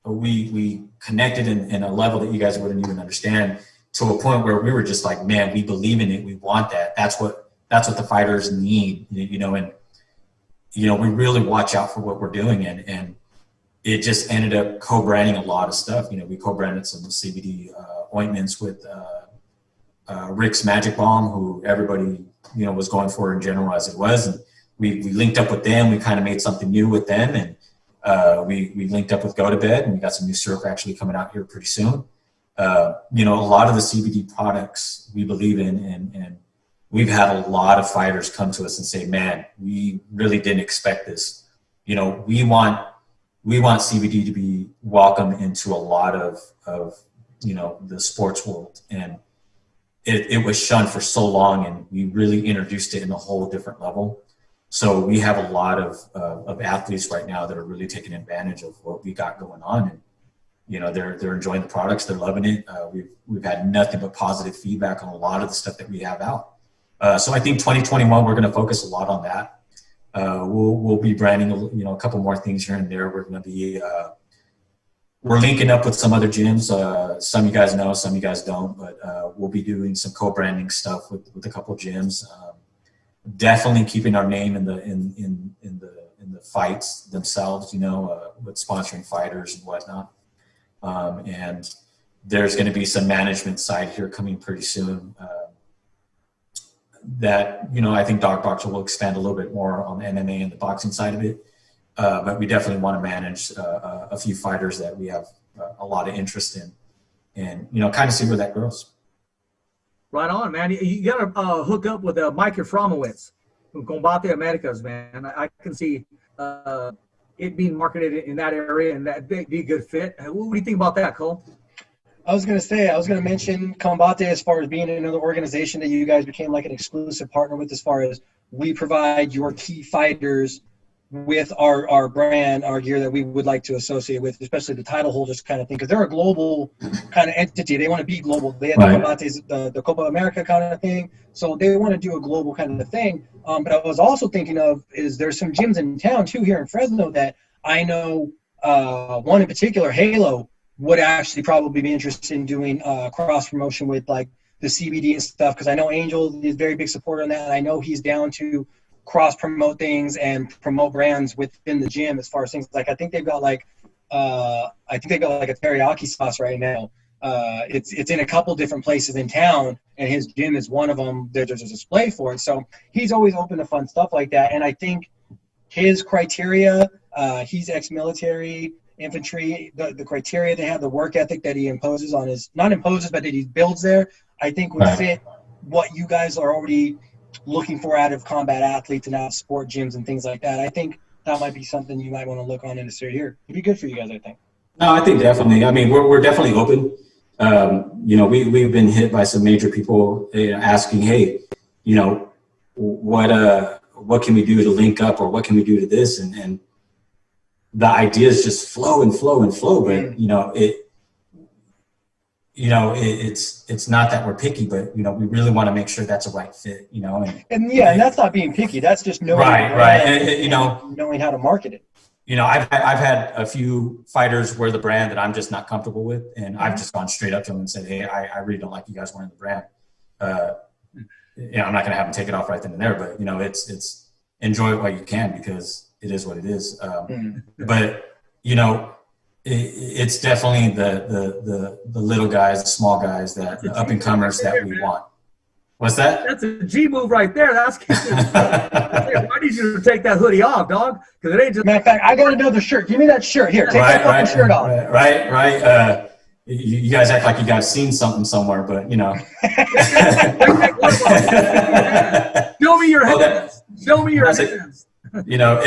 we connected in a level that you guys wouldn't even understand, to a point where we were just like, man, we believe in it, we want that. That's what the fighters need, and we really watch out for what we're doing, and it just ended up co-branding a lot of stuff. We co-branded some CBD ointments with Rick's Magic Bomb, who everybody was going for in general as it was, and we linked up with them. We kind of made something new with them, and we linked up with Go to Bed, and we got some new syrup actually coming out here pretty soon. A lot of the CBD products we believe in, and we've had a lot of fighters come to us and say, man, we really didn't expect this. We want CBD to be welcome into a lot of the sports world, and it was shunned for so long, and we really introduced it in a whole different level. So we have a lot of athletes right now that are really taking advantage of what we got going on, and they're enjoying the products, they're loving it. We've had nothing but positive feedback on a lot of the stuff that we have out. So I think 2021 we're going to focus a lot on that. We'll be branding a couple more things here and there. We're going to be we're linking up with some other gyms. Some you guys know, some you guys don't, but we'll be doing some co-branding stuff with a couple of gyms. Definitely keeping our name in the fights themselves, with sponsoring fighters and whatnot. And there's going to be some management side here coming pretty soon. That I think Dog Boxer will expand a little bit more on the MMA and the boxing side of it, but we definitely want to manage a few fighters that we have a lot of interest in, and kind of see where that grows. Right on, man. You got to hook up with Mike Efromowitz from Combate Americas, man. I can see it being marketed in that area, and that be a good fit. What do you think about that, Cole? I was going to mention Combate as far as being another organization that you guys became like an exclusive partner with, as far as we provide your key fighters with our brand, our gear that we would like to associate with, especially the title holders kind of thing, because they're a global kind of entity. They want to be global. They have the Copa America kind of thing, so they want to do a global kind of thing. But I was also thinking of is there's some gyms in town too here in Fresno that I know, one in particular, Halo, would actually probably be interested in doing cross promotion with like the CBD and stuff, because I know Angel is a very big supporter on that, and I know he's down to cross promote things and promote brands within the gym as far as things like I think they've got like a teriyaki sauce right now. It's in a couple different places in town, and his gym is one of them. There's a display for it, so he's always open to fun stuff like that. And I think his criteria, he's ex-military. Infantry, the criteria they have, the work ethic that he imposes on not imposes, but that he builds there, I think would fit what you guys are already looking for out of combat athletes and out of sport gyms and things like that. I think that might be something you might want to look on in the series here. It'd be good for you guys, I think. No, I think definitely. I mean, we're definitely open. We've been hit by some major people asking, hey, what can we do to link up, or what can we do to this, and the ideas just flow and flow and flow. But you know, it's not that we're picky, but you know, we really want to make sure that's a right fit, you know. And that's not being picky. That's just knowing, right. And, you know, knowing how to market it. You know, I've had a few fighters wear the brand that I'm just not comfortable with, and I've just gone straight up to them and said, "Hey, I really don't like you guys wearing the brand." You know, I'm not going to have them take it off right then and there, but you know, it's enjoy it while you can, because it is what it is. But you know, it's definitely the little guys, the small guys, that the up and comers that we want. What's that? That's a G move right there. That's I need you to take that hoodie off, dog, because it ain't just. Matter of fact, I got another shirt. Give me that shirt. Here, take that fucking shirt off. Right. You guys act like you guys seen something somewhere, but you know. Show me your hands. Show me your hands. You know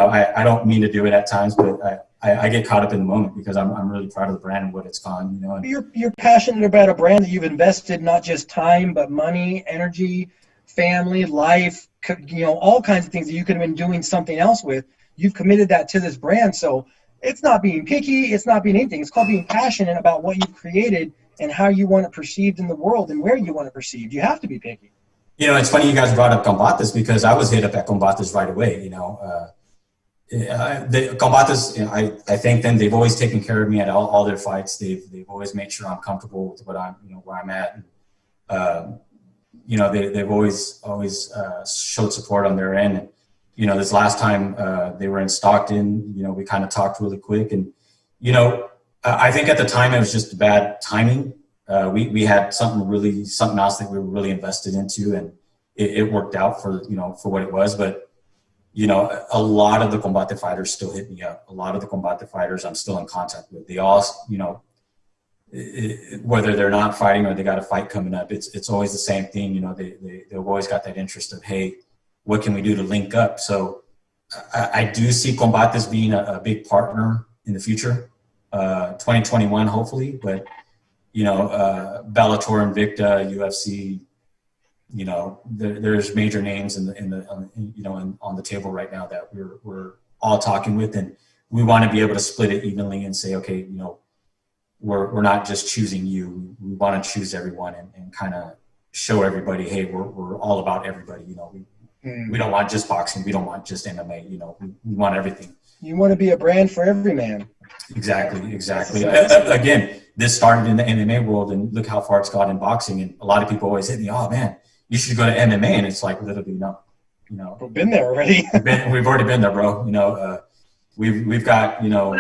I don't mean to do it at times, but I get caught up in the moment because I'm really proud of the brand and what it's gone. You know, you're passionate about a brand that you've invested not just time but money, energy, family, life, you know, all kinds of things that you could have been doing something else with. You've committed that to this brand, so it's not being picky. It's not being anything. It's called being passionate about what you've created and how you want it perceived in the world and where you want it perceived. You have to be picky. You know, it's funny you guys brought up Combates, because I was hit up at Combates right away. You know, the Combates, you know, I thank them. They've always taken care of me at all their fights. They've always made sure I'm comfortable with what I'm, you know, where I'm at. And, you know, they've always showed support on their end. And, you know, this last time they were in Stockton, you know, we kind of talked really quick. And, you know, I think at the time it was just bad timing. We had something else that we were really invested into, and it worked out for, you know, for what it was. But, you know, a lot of the Combate fighters still hit me up. A lot of the Combate fighters I'm still in contact with. They all, you know, whether they're not fighting or they got a fight coming up, it's always the same thing. You know, they've always got that interest of, hey, what can we do to link up? So I do see Combates being a big partner in the future, 2021 hopefully. But you know, Bellator, Invicta, UFC, you know, there's major names on the table right now that we're all talking with, and we want to be able to split it evenly and say, okay, you know, we're not just choosing you. We want to choose everyone and kind of show everybody, hey, we're all about everybody. You know, we don't want just boxing. We don't want just MMA. You know, we want everything. You want to be a brand for every man. Exactly. Again, this started in the MMA world, and look how far it's got in boxing. And a lot of people always hit me, oh man, you should go to MMA. And it's like, literally, no, you know, we've been there already. we've already been there, bro. You know, we've got, you know,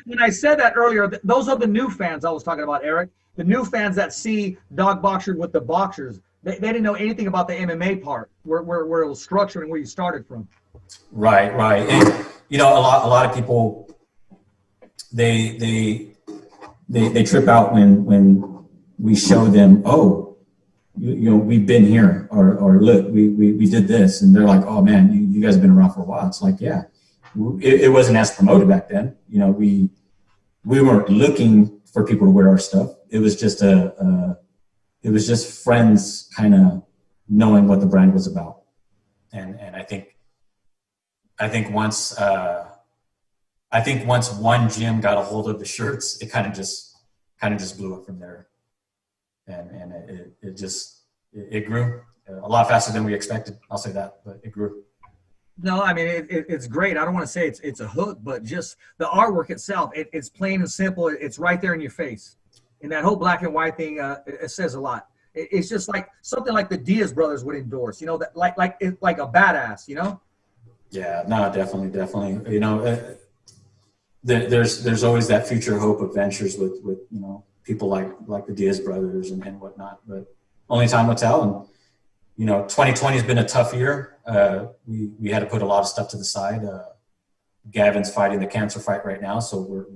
when I said that earlier, those are the new fans I was talking about, Eric. The new fans that see dog boxer with the boxers. They didn't know anything about the MMA part, where it was structured and where you started from. Right. And you know, a lot of people they trip out when we show them, oh, you know, we've been here, or look, we did this, and they're like, oh man, you guys have been around for a while. It's like, yeah, it wasn't as promoted back then. You know, we weren't looking for people to wear our stuff. It was just it was just friends kind of knowing what the brand was about. And I think once one gym got a hold of the shirts, it kind of just blew up from there. And it grew a lot faster than we expected. I'll say that, but it grew. No, I mean, it's great. I don't want to say it's a hook, but just the artwork itself, it's plain and simple. It's right there in your face. And that whole black and white thing, it says a lot. It's just like something like the Diaz brothers would endorse, you know, that like a badass, you know? Yeah, no, definitely. You know, there's always that future hope of ventures with you know, people like the Diaz brothers and whatnot, but only time will tell. And you know, 2020 has been a tough year. We had to put a lot of stuff to the side. Gavin's fighting the cancer fight right now, so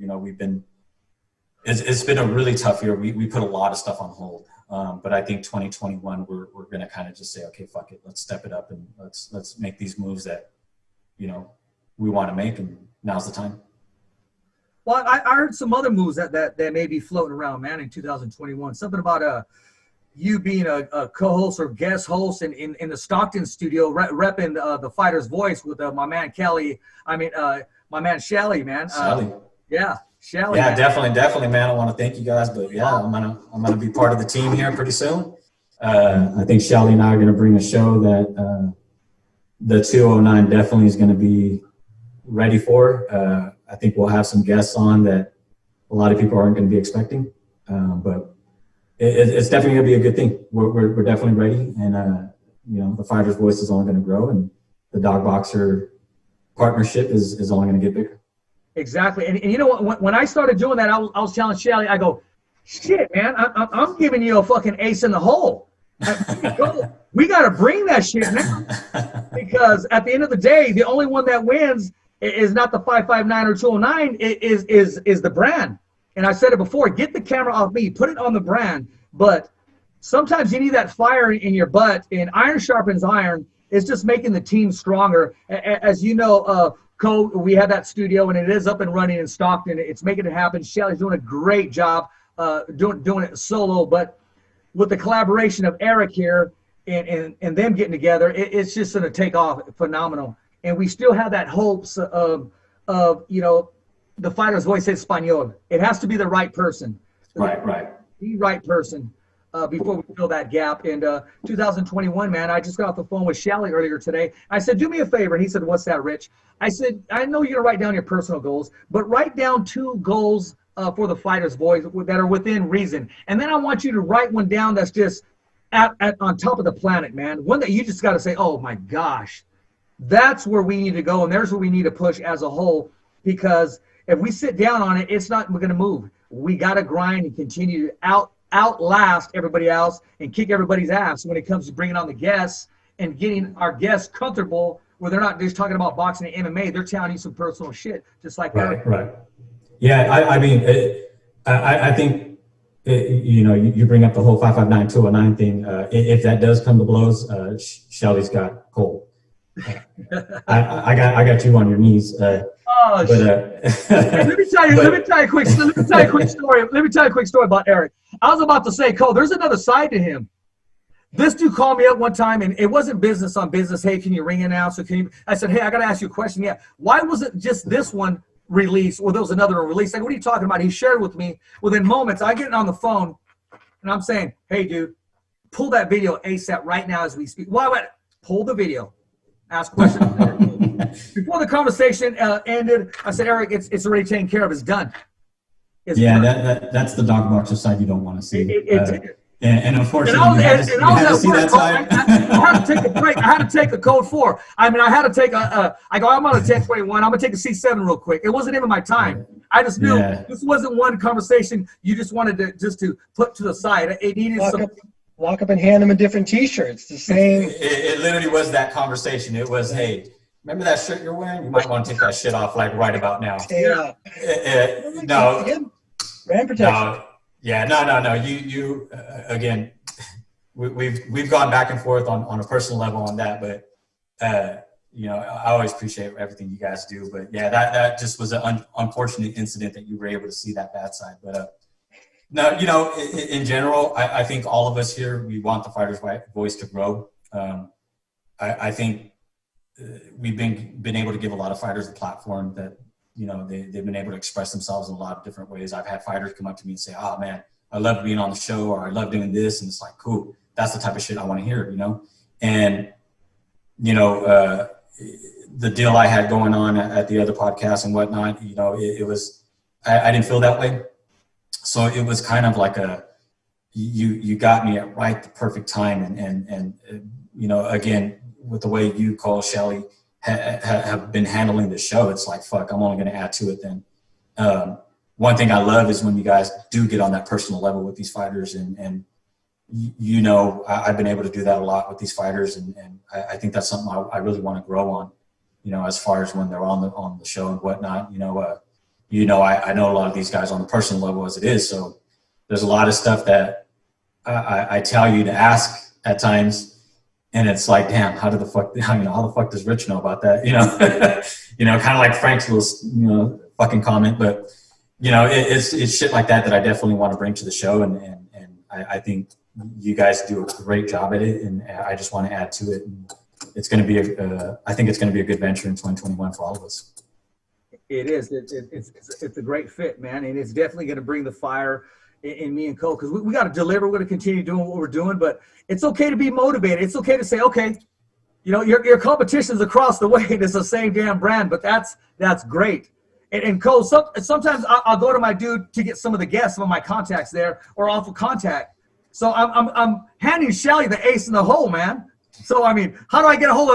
it's been a really tough year. We put a lot of stuff on hold, but I think 2021 we're going to kind of just say, okay, fuck it, let's step it up and let's make these moves that, you know, we want to make, and now's the time. Well, I heard some other moves that may be floating around, man, in 2021. Something about you being a co-host or guest host in the Stockton studio, repping the Fighter's Voice with my man Kelly. I mean, my man Shelly, man. Shelly. Yeah, Shelly. Yeah, definitely, man. I want to thank you guys, but yeah, I'm gonna be part of the team here pretty soon. I think Shelly and I are gonna bring a show that the 209 definitely is gonna be ready for. I think we'll have some guests on that a lot of people aren't gonna be expecting, but it's definitely gonna be a good thing. We're definitely ready, and you know, the Fighter's Voice is only gonna grow, and the Dog Boxer partnership is only gonna get bigger. Exactly. And you know what? When I started doing that, I was telling Shelly, I go, shit, man, I'm giving you a fucking ace in the hole. We got to bring that shit now. Because at the end of the day, the only one that wins is not the 559 or 209, is the brand. And I said it before, get the camera off me, put it on the brand. But sometimes you need that fire in your butt, and iron sharpens iron. It's just making the team stronger. As you know, we have that studio, and it is up and running in Stockton. It's making it happen. Shelly's doing a great job doing it solo, but with the collaboration of Eric here and them getting together, it's just going to take off phenomenal. And we still have that hopes of you know, the Fighter's Voice Espanol. It has to be the right person. Right. The right person before we fill that gap. And 2021, man, I just got off the phone with Shelly earlier today. I said, do me a favor. And he said, what's that, Rich? I said, I know you're going to write down your personal goals, but write down 2 goals for the Fighter's Voice that are within reason. And then I want you to write one down that's just on top of the planet, man. One that you just got to say, oh, my gosh, that's where we need to go. And there's where we need to push as a whole, because if we sit down on it, it's not going to move. We got to grind and continue to outlast everybody else and kick everybody's ass when it comes to bringing on the guests and getting our guests comfortable where they're not just talking about boxing and MMA. They're telling you some personal shit, just like Right. Yeah, I mean, I think, you know, you bring up the whole 559, 209 thing. If that does come to blows, Shelly's got Cole. I got you on your knees. Let me tell you a quick story. Let me tell you a quick story about Eric. I was about to say, Cole, there's another side to him. This dude called me up one time, and it wasn't business on business. Hey, can you ring announce? Or can you? I said, hey, I got to ask you a question. Yeah, why was it just this one released, or there was another one released? Like, what are you talking about? He shared with me. Within moments, I get on the phone, and I'm saying, hey, dude, pull that video ASAP right now as we speak. Why? Pull the video. Ask questions. Before the conversation ended, I said, Eric, it's already taken care of. It's done. Done. That's the Dog Boxer side you don't want to see. And unfortunately, I had to take a break. I had to take a code 4. I mean, I had to take I'm on a 1021. I'm going to take a C7 real quick. It wasn't even my time. I just knew this wasn't one conversation you just wanted to put to the side. It needed walk up and hand them a different T-shirts. The same. It literally was that conversation. It was, hey, remember that shirt you're wearing? You might want to take that shit off like right about now. Yeah. No. Brand protection. No. You again, we've gone back and forth on a personal level on that, but you know, I always appreciate everything you guys do. But yeah, that just was an unfortunate incident that you were able to see that bad side. But no, you know, in general, I think all of us here, we want the Fighter's Voice to grow. I think we've been able to give a lot of fighters a platform that, you know, they've been able to express themselves in a lot of different ways. I've had fighters come up to me and say, oh man, I love being on the show, or I love doing this. And it's like, cool, that's the type of shit I want to hear, you know? And, you know, the deal I had going on at the other podcast and whatnot, you know, it was, I didn't feel that way. So it was kind of like you got me at right the perfect time. And you know, again, with the way you, Cole, Shelly, have been handling the show, it's like, fuck, I'm only going to add to it then. One thing I love is when you guys do get on that personal level with these fighters, and you know, I've been able to do that a lot with these fighters, and I think that's something I really want to grow on, you know, as far as when they're on the show and whatnot. You know, I know a lot of these guys on the personal level as it is, so there's a lot of stuff that I tell you to ask at times. And it's like, damn, how the fuck does Rich know about that? You know, you know, kind of like Frank's little, you know, fucking comment, but you know, it's shit like that I definitely want to bring to the show. And I think you guys do a great job at it. And I just want to add to it. And it's going to be I think it's going to be a good venture in 2021 for all of us. It is. It's a great fit, man, and it's definitely going to bring the fire in me and Cole, because we got to deliver. We're going to continue doing what we're doing, but it's okay to be motivated. It's okay to say, okay, you know, your competition's across the way. It's the same damn brand, but that's great. And Cole, sometimes I'll go to my dude to get some of the guests, some of my contacts there, or off of contact. So I'm handing Shelly the ace in the hole, man. So I mean, how do I get a hold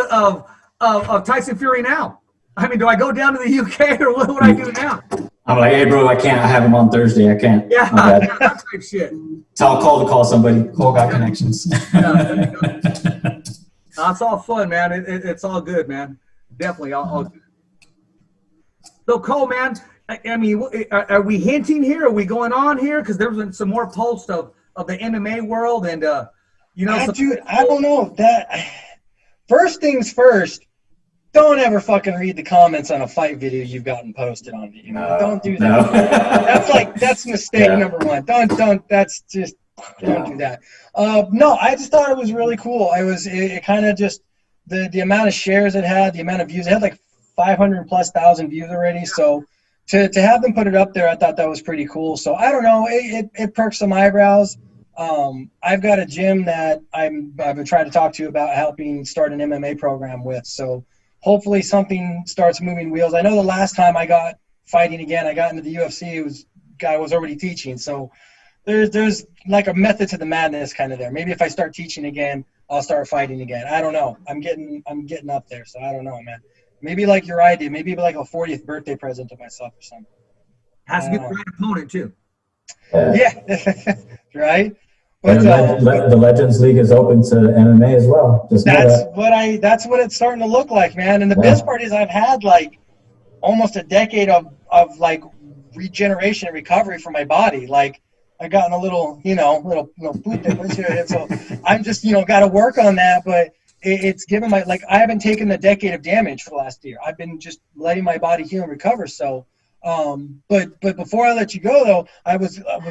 of Tyson Fury now? I mean, do I go down to the UK or what would I do now? I'm like, hey, bro, I can't. I have him on Thursday. I can't. Yeah, that type shit. Tell Cole to call somebody. Cole got connections. Yeah, it's all fun, man. It's all good, man. Definitely all good. So, Cole, man, I mean, are we hinting here? Are we going on here? Because there's been some more posts of the MMA world, and you know, dude, I don't know that. First things first. Don't ever fucking read the comments on a fight video you've gotten posted on me. You know, don't do that. That's mistake number one. Don't do that. No, I just thought it was really cool. It kind of just the amount of shares it had, the amount of views. It had like 500,000+ views already. So to have them put it up there, I thought that was pretty cool. So I don't know, it perks some eyebrows. I've got a gym that I've been trying to talk to you about helping start an MMA program with. So hopefully something starts moving wheels. I know the last time I got fighting again, I got into the UFC, guy was already teaching. So there's like a method to the madness kind of there. Maybe if I start teaching again, I'll start fighting again. I don't know. I'm getting up there, so I don't know, man. Maybe like your idea, maybe like a 40th birthday present to myself or something. Has to be the right opponent too. Yeah, right. But the Legends League is open to MMA as well. That's what it's starting to look like, man. And the best part is I've had like almost a decade of like regeneration and recovery for my body. Like I gotten a little boot difference here, and so I'm just got to work on that. But it's given I haven't taken a decade of damage for the last year. I've been just letting my body heal and recover. So, but before I let you go though,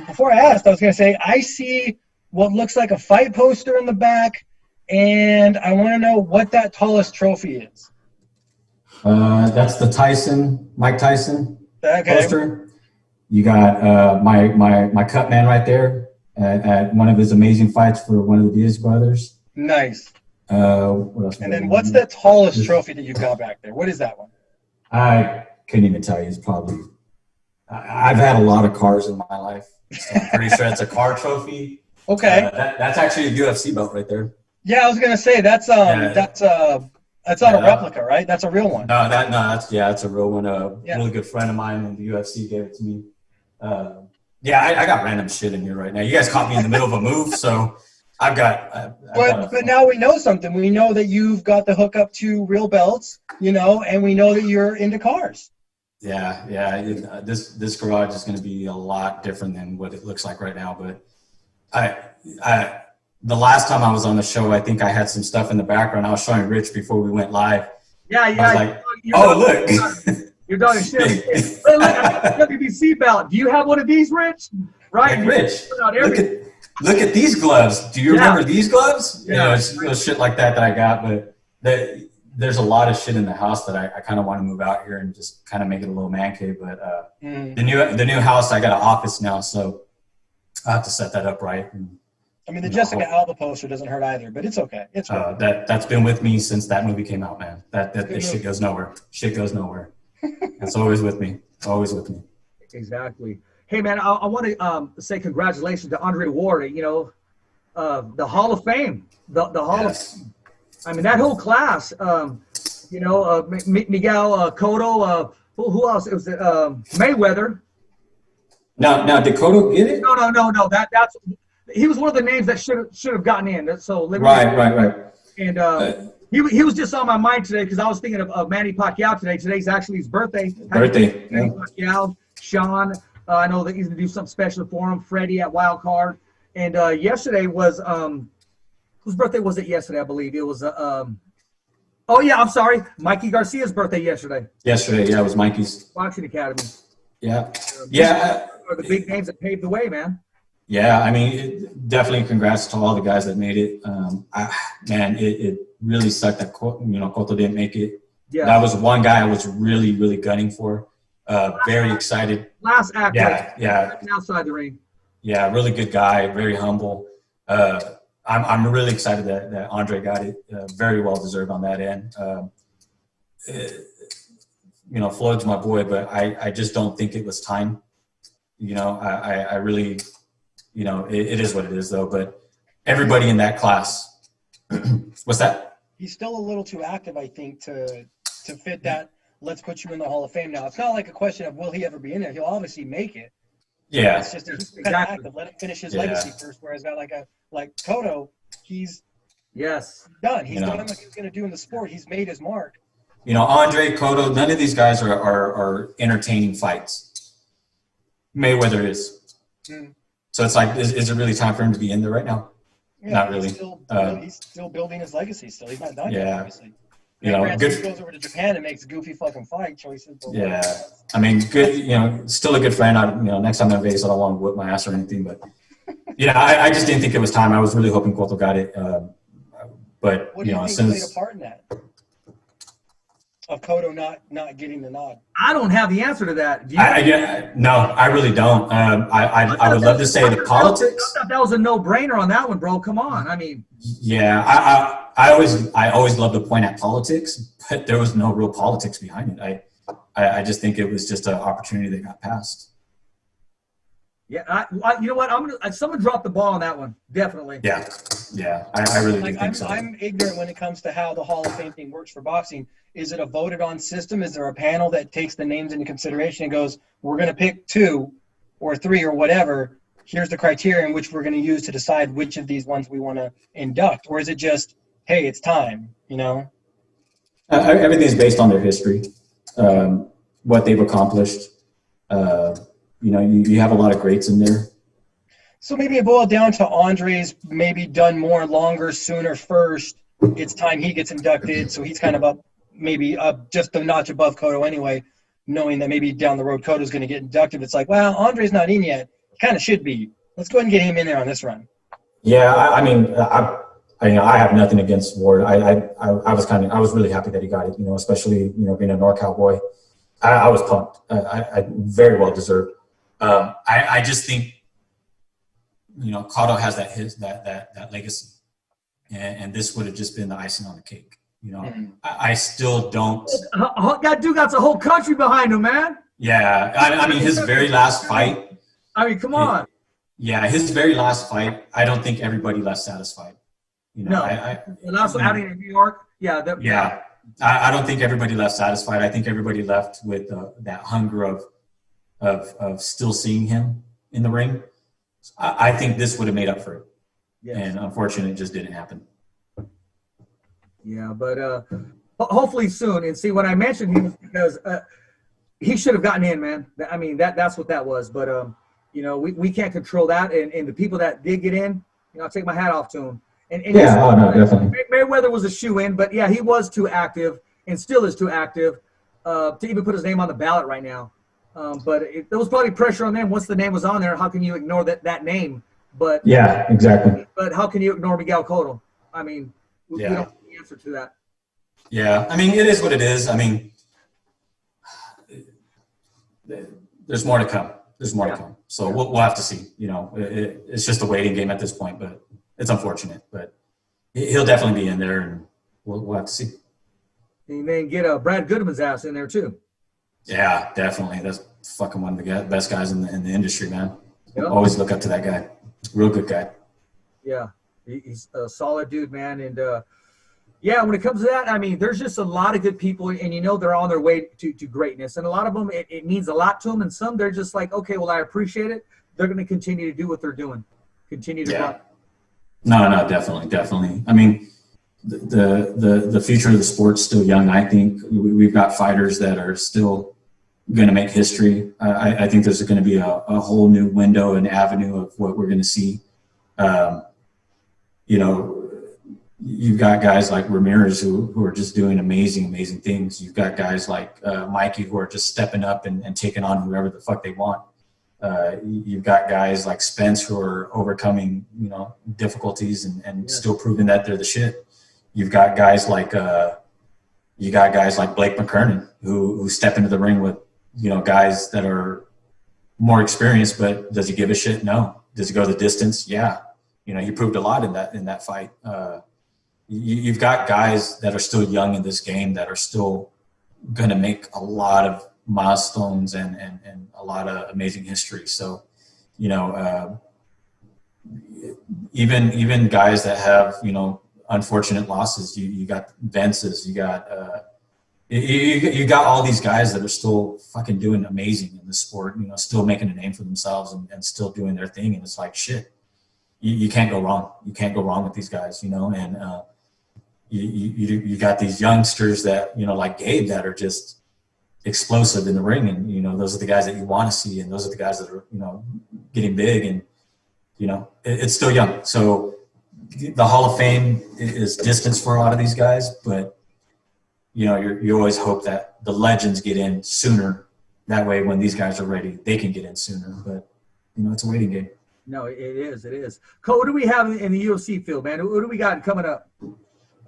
before I asked, I was gonna say I see what looks like a fight poster in the back, and I want to know what that tallest trophy is. That's the Mike Tyson poster. You got my cut man right there at one of his amazing fights for one of the Diaz brothers. Nice. What else? And then what's the tallest trophy that you've got back there? What is that one? I couldn't even tell you. It's probably I've had a lot of cars in my life, so I'm pretty sure it's a car trophy. Okay. That's actually a UFC belt right there. Yeah, I was gonna say that's not a replica, right? That's a real one. That's a real one. A really good friend of mine in the UFC gave it to me. I got random shit in here right now. You guys caught me in the middle of a move, so I've got. But now we know something. We know that you've got the hookup to real belts, and we know that you're into cars. Yeah. This garage is going to be a lot different than what it looks like right now, but. The last time I was on the show, I think I had some stuff in the background. I was showing Rich before we went live. Yeah. I was like, look. You're done and shit. Hey, look, I got the WBC belt. Do you have one of these, Rich? Right? Hey, Rich, look at these gloves. Do you remember these gloves? Yeah. It's shit like that I got. But there's a lot of shit in the house that I kind of want to move out here and just kind of make it a little man cave. But the new house, I got an office now, so I have to set that up right. And, I mean, the Jessica Alba poster doesn't hurt either, but it's okay. It's that's been with me since that movie came out, man. That shit goes nowhere. Shit goes nowhere. It's always with me. Always with me. Exactly. Hey, man, I want to say congratulations to Andre Ward. The Hall of Fame. The Hall of Fame. I mean, that whole class. Miguel Cotto. Who else? It was Mayweather. Now, did Cotto get it? No. That's he was one of the names that should have gotten in. So right. And he was just on my mind today because I was thinking of Manny Pacquiao today. Today's actually his birthday. Manny Pacquiao, Sean. I know that he's gonna do something special for him. Freddie at Wild Card. And yesterday was whose birthday was it yesterday? I believe it was I'm sorry, Mikey Garcia's birthday yesterday. It was Mikey's. Boxing Academy. Yeah. Are the big names that paved the way, man. Yeah, I mean, definitely congrats to all the guys that made it. It really sucked that Cotto didn't make it. Yeah. That was one guy I was really, really gunning for. Very excited. Last act. Yeah. Outside the ring. Yeah, really good guy, very humble. I'm really excited that Andre got it. Very well deserved on that end. Floyd's my boy, but I just don't think it was time. I really, it is what it is though. But everybody in that class, what's that? He's still a little too active, I think, to fit that. Let's put you in the Hall of Fame now. It's not like a question of will he ever be in there. He'll obviously make it. Yeah. It's just he's kind of active. Let him finish his legacy first. Whereas got like Cotto, he's done. He's done what he was going to do in the sport. He's made his mark. Andre, Cotto, none of these guys are entertaining fights. Mayweather is. So it's like, is it really time for him to be in there right now? Yeah, not really. He's still building his legacy still. He's not done yet, obviously. Good. He goes over to Japan and makes goofy fucking fight choices. Yeah, I mean, good. Still a good friend. Next time I'm in Vegas, I don't want to whip my ass or anything. But I just didn't think it was time. I was really hoping Cotto got it. But what do you think as soon played a part in that? Of Cotto not getting the nod. I don't have the answer to that. No, I really don't. I would love to say the politics. I thought that was a no-brainer on that one, bro. Come on. I mean. Yeah, I always love to point at politics, but there was no real politics behind it. I just think it was just an opportunity that got passed. Yeah, you know what? Someone dropped the ball on that one. Definitely. Yeah. I really do think so. I'm ignorant when it comes to how the Hall of Fame thing works for boxing. Is it a voted on system? Is there a panel that takes the names into consideration and goes, we're going to pick 2 or 3 or whatever. Here's the criteria in which we're going to use to decide which of these ones we want to induct. Or is it just, hey, it's time, Everything's based on their history, what they've accomplished. You have a lot of greats in there. So maybe it boiled down to Andre's maybe done more longer, sooner, first. It's time he gets inducted, so he's kind of up just a notch above Cotto anyway, knowing that maybe down the road Cotto's going to get inducted. It's like, well, Andre's not in yet. Kind of should be. Let's go ahead and get him in there on this run. Yeah, I have nothing against Ward. I was really happy that he got it. Especially being a NorCal boy, I was pumped. I very well deserved. I just think Cotto has that legacy, and this would have just been the icing on the cake. I still don't. That dude got the whole country behind him, man. Yeah, I mean his very last fight. I mean, come on. His very last fight. I don't think everybody left satisfied. No, and also out in New York. Yeah. I don't think everybody left satisfied. I think everybody left with that hunger of still seeing him in the ring. I think this would have made up for it. Yes. And unfortunately, it just didn't happen. Yeah, but hopefully soon. And see, when I mentioned him, because he should have gotten in, man. I mean, that's what that was. But, we can't control that. And the people that did get in, I'll take my hat off to him. And no, definitely. Mayweather was a shoe-in, but, yeah, he was too active and still is too active to even put his name on the ballot right now. But there was probably pressure on them once the name was on there. How can you ignore that name? But yeah, exactly. But how can you ignore Miguel Cotto? I mean, we don't have the answer to that. Yeah, I mean, it is what it is. I mean, there's more to come. There's more to come. So we'll have to see. It's just a waiting game at this point, but it's unfortunate. But he'll definitely be in there, and we'll have to see. And then get Brad Goodman's ass in there too. Yeah, definitely. That's fucking one of the best guys in the industry, man. Yep. Always look up to that guy. Real good guy. Yeah, he's a solid dude, man. And when it comes to that, I mean, there's just a lot of good people, and they're on their way to greatness. And a lot of them, it means a lot to them. And some, they're just like, okay, well, I appreciate it. They're going to continue to do what they're doing. Continue to run. No, definitely. I mean, the future of the sport's still young. I think we've got fighters that are still going to make history. I think there's going to be a whole new window and avenue of what we're going to see. You've got guys like Ramirez who are just doing amazing things. You've got guys like Mikey who are just stepping up and taking on whoever the fuck they want. You've got guys like Spence who are overcoming, difficulties and still proving that they're the shit. You've got guys like Blake McKernan who step into the ring with guys that are more experienced, but does he give a shit? No. Does he go the distance? Yeah. He proved a lot in that fight. You've got guys that are still young in this game that are still going to make a lot of milestones and a lot of amazing history. So, even guys that have, unfortunate losses, you got Vences, you got all these guys that are still fucking doing amazing in the sport, still making a name for themselves and still doing their thing. And it's like, shit, you can't go wrong. You can't go wrong with these guys, and you got these youngsters that, like Gabe, that are just explosive in the ring. And, those are the guys that you want to see. And those are the guys that are, getting big and, it's still young. So the Hall of Fame is distance for a lot of these guys, but you always hope that the legends get in sooner. That way, when these guys are ready, they can get in sooner. But it's a waiting game. No, it is. It is. Cole, what do we have in the UFC field, man? What do we got coming up?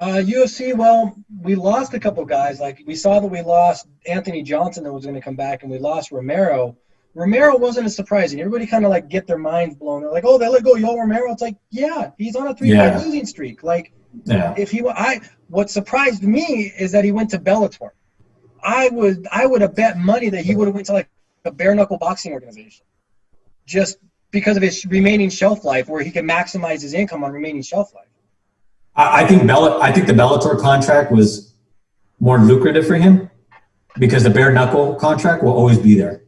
UFC, well, we lost a couple guys. Like, we saw that we lost Anthony Johnson that was going to come back, and we lost Romero. Romero wasn't as surprising. Everybody kind of, like, get their minds blown. They're like, oh, they let go Yoel Romero. It's like, yeah, he's on a 3-fight losing streak. Like, what surprised me is that he went to Bellator. I would have bet money that he would have went to, like, a bare-knuckle boxing organization just because of his remaining shelf life, where he can maximize his income on remaining shelf life. I think the Bellator contract was more lucrative for him because the bare knuckle contract will always be there.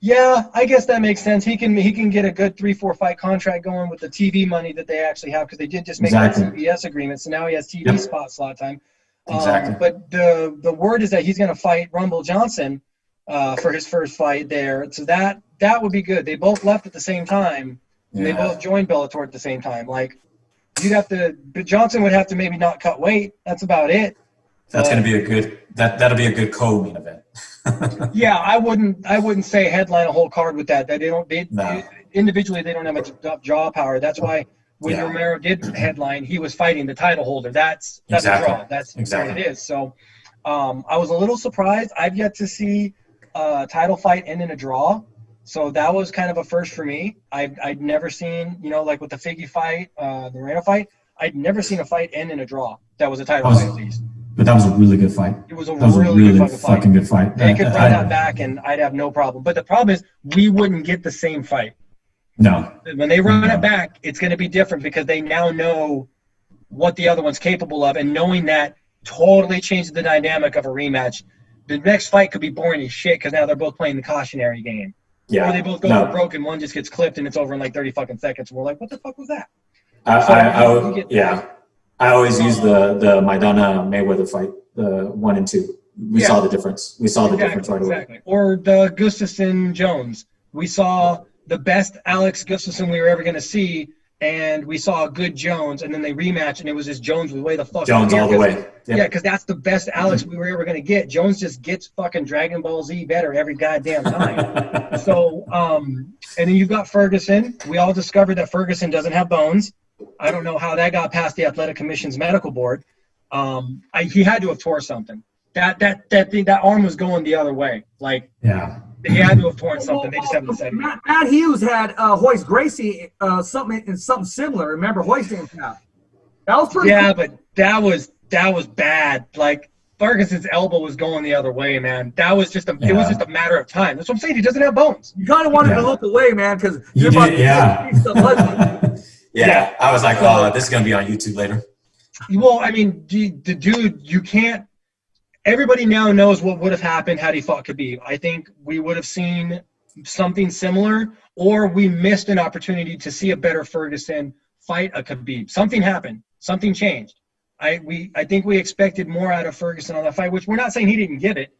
Yeah, I guess that makes sense. He can get a good 3-4 fight contract going with the TV money that they actually have, because they did just make that CBS agreement. So now he has TV slot time. Exactly. But the word is that he's going to fight Rumble Johnson for his first fight there. So that would be good. They both left at the same time. And they both joined Bellator at the same time. Like, but Johnson would have to maybe not cut weight. That's about it. That's going to be that'll be a good co-main event. Yeah, I wouldn't say headline a whole card with that. Individually they don't have enough jaw power. That's why when Romero did headline, he was fighting the title holder. That's a draw. That's what it is. So I was a little surprised. I've yet to see a title fight end in a draw. So that was kind of a first for me. I'd never seen, like with the Figgy fight, the Moreno fight, I'd never seen a fight end in a draw. That was a title fight at least. But that was a really good fight. It was a really fucking good fight. They could run that back and I'd have no problem. But the problem is we wouldn't get the same fight. No. When they run it back, it's going to be different because they now know what the other one's capable of, and knowing that totally changes the dynamic of a rematch. The next fight could be boring as shit because now they're both playing the cautionary game. Yeah. Or they both go for broke and one just gets clipped and it's over in like 30 fucking seconds. And we're like, what the fuck was that? I always use the Maidana Mayweather fight, the 1 and 2. We saw the difference. We saw the difference right away. Exactly. Or the Gustafsson Jones. We saw the best Alex Gustafsson we were ever going to see, and we saw a good Jones, and then they rematch, and it was just Jones was way the fuck. Jones all the way. Yeah, because that's the best Alex we were ever going to get. Jones just gets fucking Dragon Ball Z better every goddamn time. So, and then you've got Ferguson. We all discovered that Ferguson doesn't have bones. I don't know how that got past the Athletic Commission's medical board. He had to have tore something. That arm was going the other way. Like, he had to have torn something. They just haven't said it. Matt Hughes had Hoist Gracie something similar. Remember, Hoist didn't have. That was pretty. Yeah, cool. But that was bad. Like, Ferguson's elbow was going the other way, man. That was just it was just a matter of time. That's what I'm saying. He doesn't have bones. You kind of wanted to look away, man, because you did. Yeah, I was like, oh, this is going to be on YouTube later. Well, I mean, the dude, you can't – everybody now knows what would have happened had he fought Khabib. I think we would have seen something similar, or we missed an opportunity to see a better Ferguson fight a Khabib. Something happened. Something changed. I think we expected more out of Ferguson on that fight, which we're not saying he didn't get it,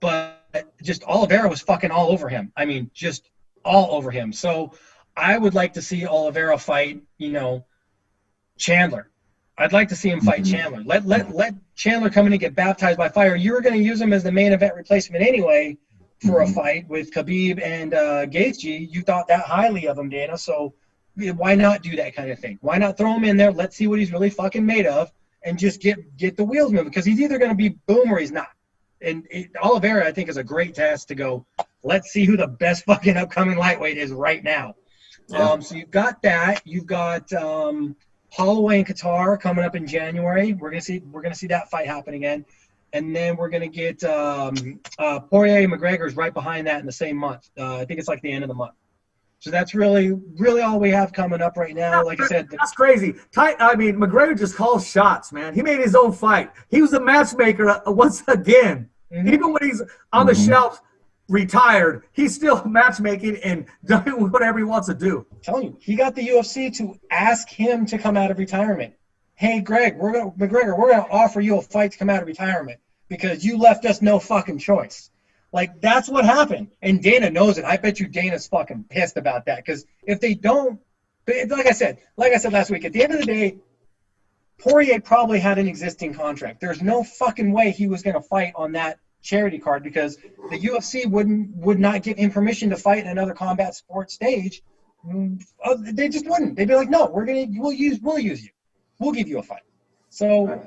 but just Oliveira was fucking all over him. I mean, just all over him. So – I would like to see Oliveira fight, Chandler. I'd like to see him fight Chandler. Let Chandler come in and get baptized by fire. You were going to use him as the main event replacement anyway for a fight with Khabib and Gaethje. You thought that highly of him, Dana. So why not do that kind of thing? Why not throw him in there? Let's see what he's really fucking made of and just get the wheels moving, because he's either going to be boom or he's not. Oliveira, I think, is a great test to go, let's see who the best fucking upcoming lightweight is right now. Yeah. So you've got that. You've got Holloway and Qatar coming up in January. We're gonna see that fight happen again. And then we're going to get Poirier McGregor's right behind that in the same month. I think it's like the end of the month. So that's really all we have coming up right now. Like I said, that's crazy. I mean, McGregor just calls shots, man. He made his own fight. He was a matchmaker once again. Mm-hmm. Even when he's on the shelf, retired, he's still matchmaking and doing whatever he wants to do. I'm telling you, he got the UFC to ask him to come out of retirement. Hey, Greg, McGregor, we're going to offer you a fight to come out of retirement because you left us no fucking choice. Like, that's what happened. And Dana knows it. I bet you Dana's fucking pissed about that because if they don't, like I said last week, at the end of the day, Poirier probably had an existing contract. There's no fucking way he was going to fight on that charity card because the UFC would not give him permission to fight in another combat sports stage. They just wouldn't. They'd be like, no, we'll use you. We'll give you a fight. So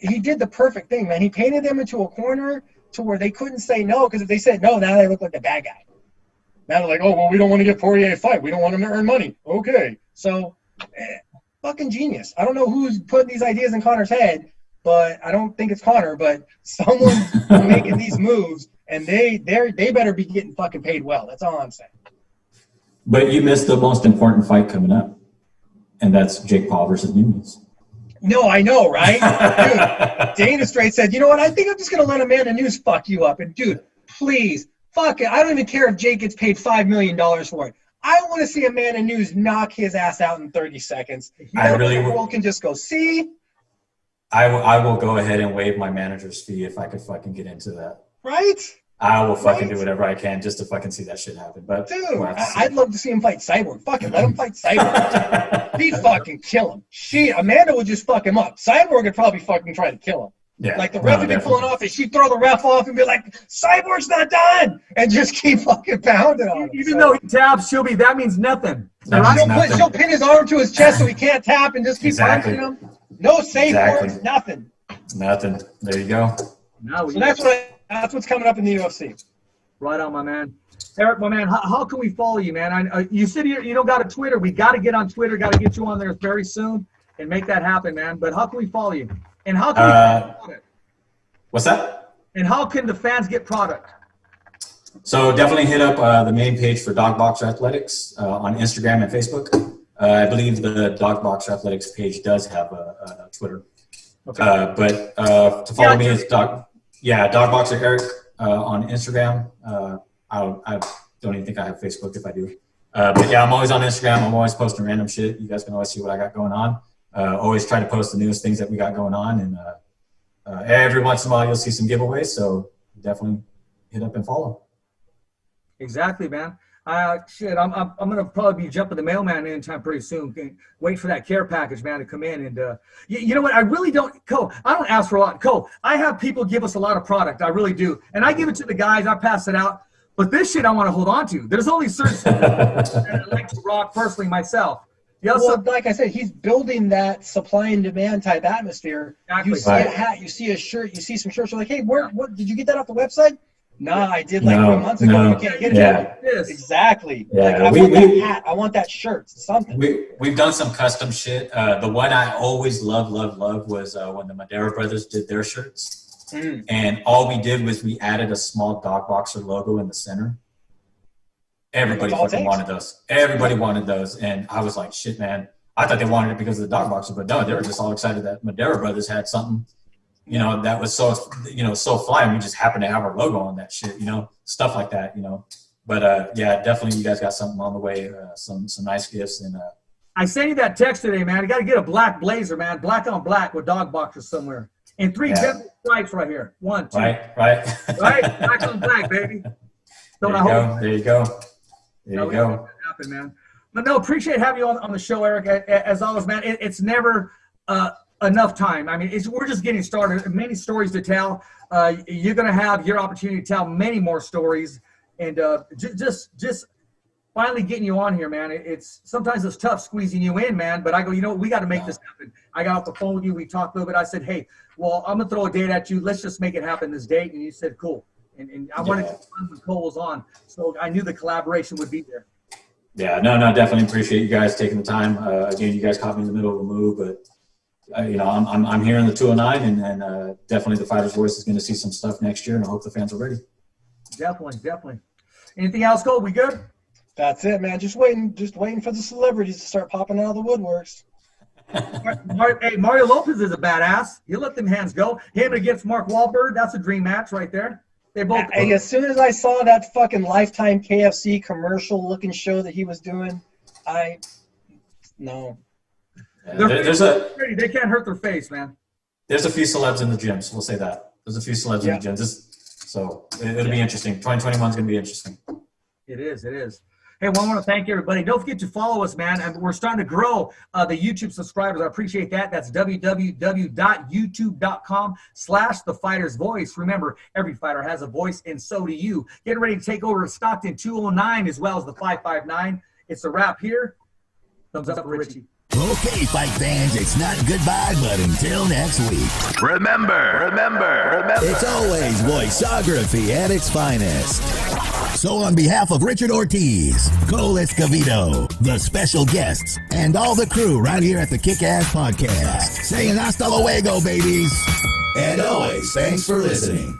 he did the perfect thing, man. He painted them into a corner to where they couldn't say no, because if they said no, now they look like the bad guy. Now they're like, oh, well, we don't want to get Poirier a fight. We don't want him to earn money. Okay. So, fucking genius. I don't know who's putting these ideas in Connor's head, but I don't think it's Connor, but someone's making these moves, and they better be getting fucking paid well. That's all I'm saying. But you missed the most important fight coming up, and that's Jake Paul versus Nunes. No, I know, right? Dude, Dana straight said, you know what? I think I'm just going to let Amanda Nunes fuck you up. And, dude, please, fuck it. I don't even care if Jake gets paid $5 million for it. I want to see Amanda Nunes knock his ass out in 30 seconds. I really the world can just go, see? I will go ahead and waive my manager's fee if I could fucking get into that. Right? I will fucking do whatever I can just to fucking see that shit happen. But dude, I'd love to see him fight Cyborg. Fucking let him fight Cyborg. He'd fucking kill him. Amanda would just fuck him up. Cyborg would probably fucking try to kill him. Yeah, like the ref would be pulling off and she'd throw the ref off and be like, Cyborg's not done! And just keep fucking pounding on him. Even though he taps, that means nothing. She'll pin his arm to his chest so he can't tap and just keep punching him. No safe words, nothing. Nothing. There you go. So that's what's coming up in the UFC. Right on, my man. Eric, my man, how can we follow you, man? You said you don't got a Twitter. We got to get on Twitter. Got to get you on there very soon and make that happen, man. But how can we follow you? And how can we get product? What's that? And how can the fans get product? So definitely hit up the main page for Dog Boxer Athletics on Instagram and Facebook. I believe the Dog Boxer Athletics page does have a Twitter. Okay. But to follow me is Dog Boxer Eric on Instagram. I don't even think I have Facebook if I do. But yeah, I'm always on Instagram. I'm always posting random shit. You guys can always see what I got going on. Always try to post the newest things that we got going on. And every once in a while you'll see some giveaways. So definitely hit up and follow. Exactly, man. I'm gonna probably be jumping the mailman anytime pretty soon. Wait for that care package, man, to come in. And you know what? I really don't, I don't ask for a lot. I have people give us a lot of product. I really do, and I give it to the guys. I pass it out. But this shit I want to hold on to. There's only certain that I like to rock personally myself. Like I said, he's building that supply and demand type atmosphere. Exactly. You see a hat, you see a shirt, you see some shirts. You're like, hey, what did you get that off the website? Nah, I did 3 months ago. You can't get it. Exactly. Yeah. Like, I want that hat. I want that shirt. Something. We've done some custom shit. The one I always loved was when the Madera brothers did their shirts. And all we did was we added a small Dog Boxer logo in the center. Everybody fucking wanted those. Everybody wanted those. And I was like, shit, man. I thought they wanted it because of the Dog Boxer. But no, they were just all excited that Madera brothers had something, that was so fly, and we just happened to have our logo on that shit, stuff like that, But yeah, definitely you guys got something on the way, some nice gifts. And I sent you that text today, man. You got to get a black blazer, man, black on black with Dog Boxers somewhere, and 3 different stripes right here. 1, 2. Right, black on black, baby. There you go. Happen, man. But no, appreciate having you on the show, Eric. As always, man. It's never enough time. I mean, we're just getting started. Many stories to tell. You're going to have your opportunity to tell many more stories, and just finally getting you on here, man. It's sometimes it's tough squeezing you in, man. But I go, you know what? We got to make this happen. I got off the phone with you. We talked a little bit. I said, hey, well, I'm gonna throw a date at you. Let's just make it happen this date. And you said, cool. And I wanted to fun when Cole was on, so I knew the collaboration would be there. Yeah, no, definitely appreciate you guys taking the time. Again, you guys caught me in the middle of a move, but you know, I'm here in the 209, and definitely the Fighter's Voice is going to see some stuff next year, and I hope the fans are ready. Definitely. Anything else, Cole? We good? That's it, man. Just waiting for the celebrities to start popping out of the woodworks. Hey, Mario Lopez is a badass. You let them hands go. Him against Mark Wahlberg, that's a dream match right there. They both. Hey, as soon as I saw that fucking Lifetime KFC commercial-looking show that he was doing, no. Yeah, they can't hurt their face, man. There's a few celebs in the gyms. We'll say that. There's a few celebs in the gyms. So it'll be interesting. 2021 is going to be interesting. It is. Hey, well, I want to thank everybody. Don't forget to follow us, man. And we're starting to grow the YouTube subscribers. I appreciate that. That's www.youtube.com/thefightersvoice. Remember, every fighter has a voice, and so do you. Getting ready to take over Stockton 209 as well as the 559. It's a wrap here. Thumbs up for Richie. Okay, fight fans, it's not goodbye, but until next week. Remember, It's always voiceography at its finest. So on behalf of Richard Ortiz, Cole Escovedo, the special guests, and all the crew right here at the Kick-Ass Podcast, saying hasta luego, babies. And always, thanks for listening.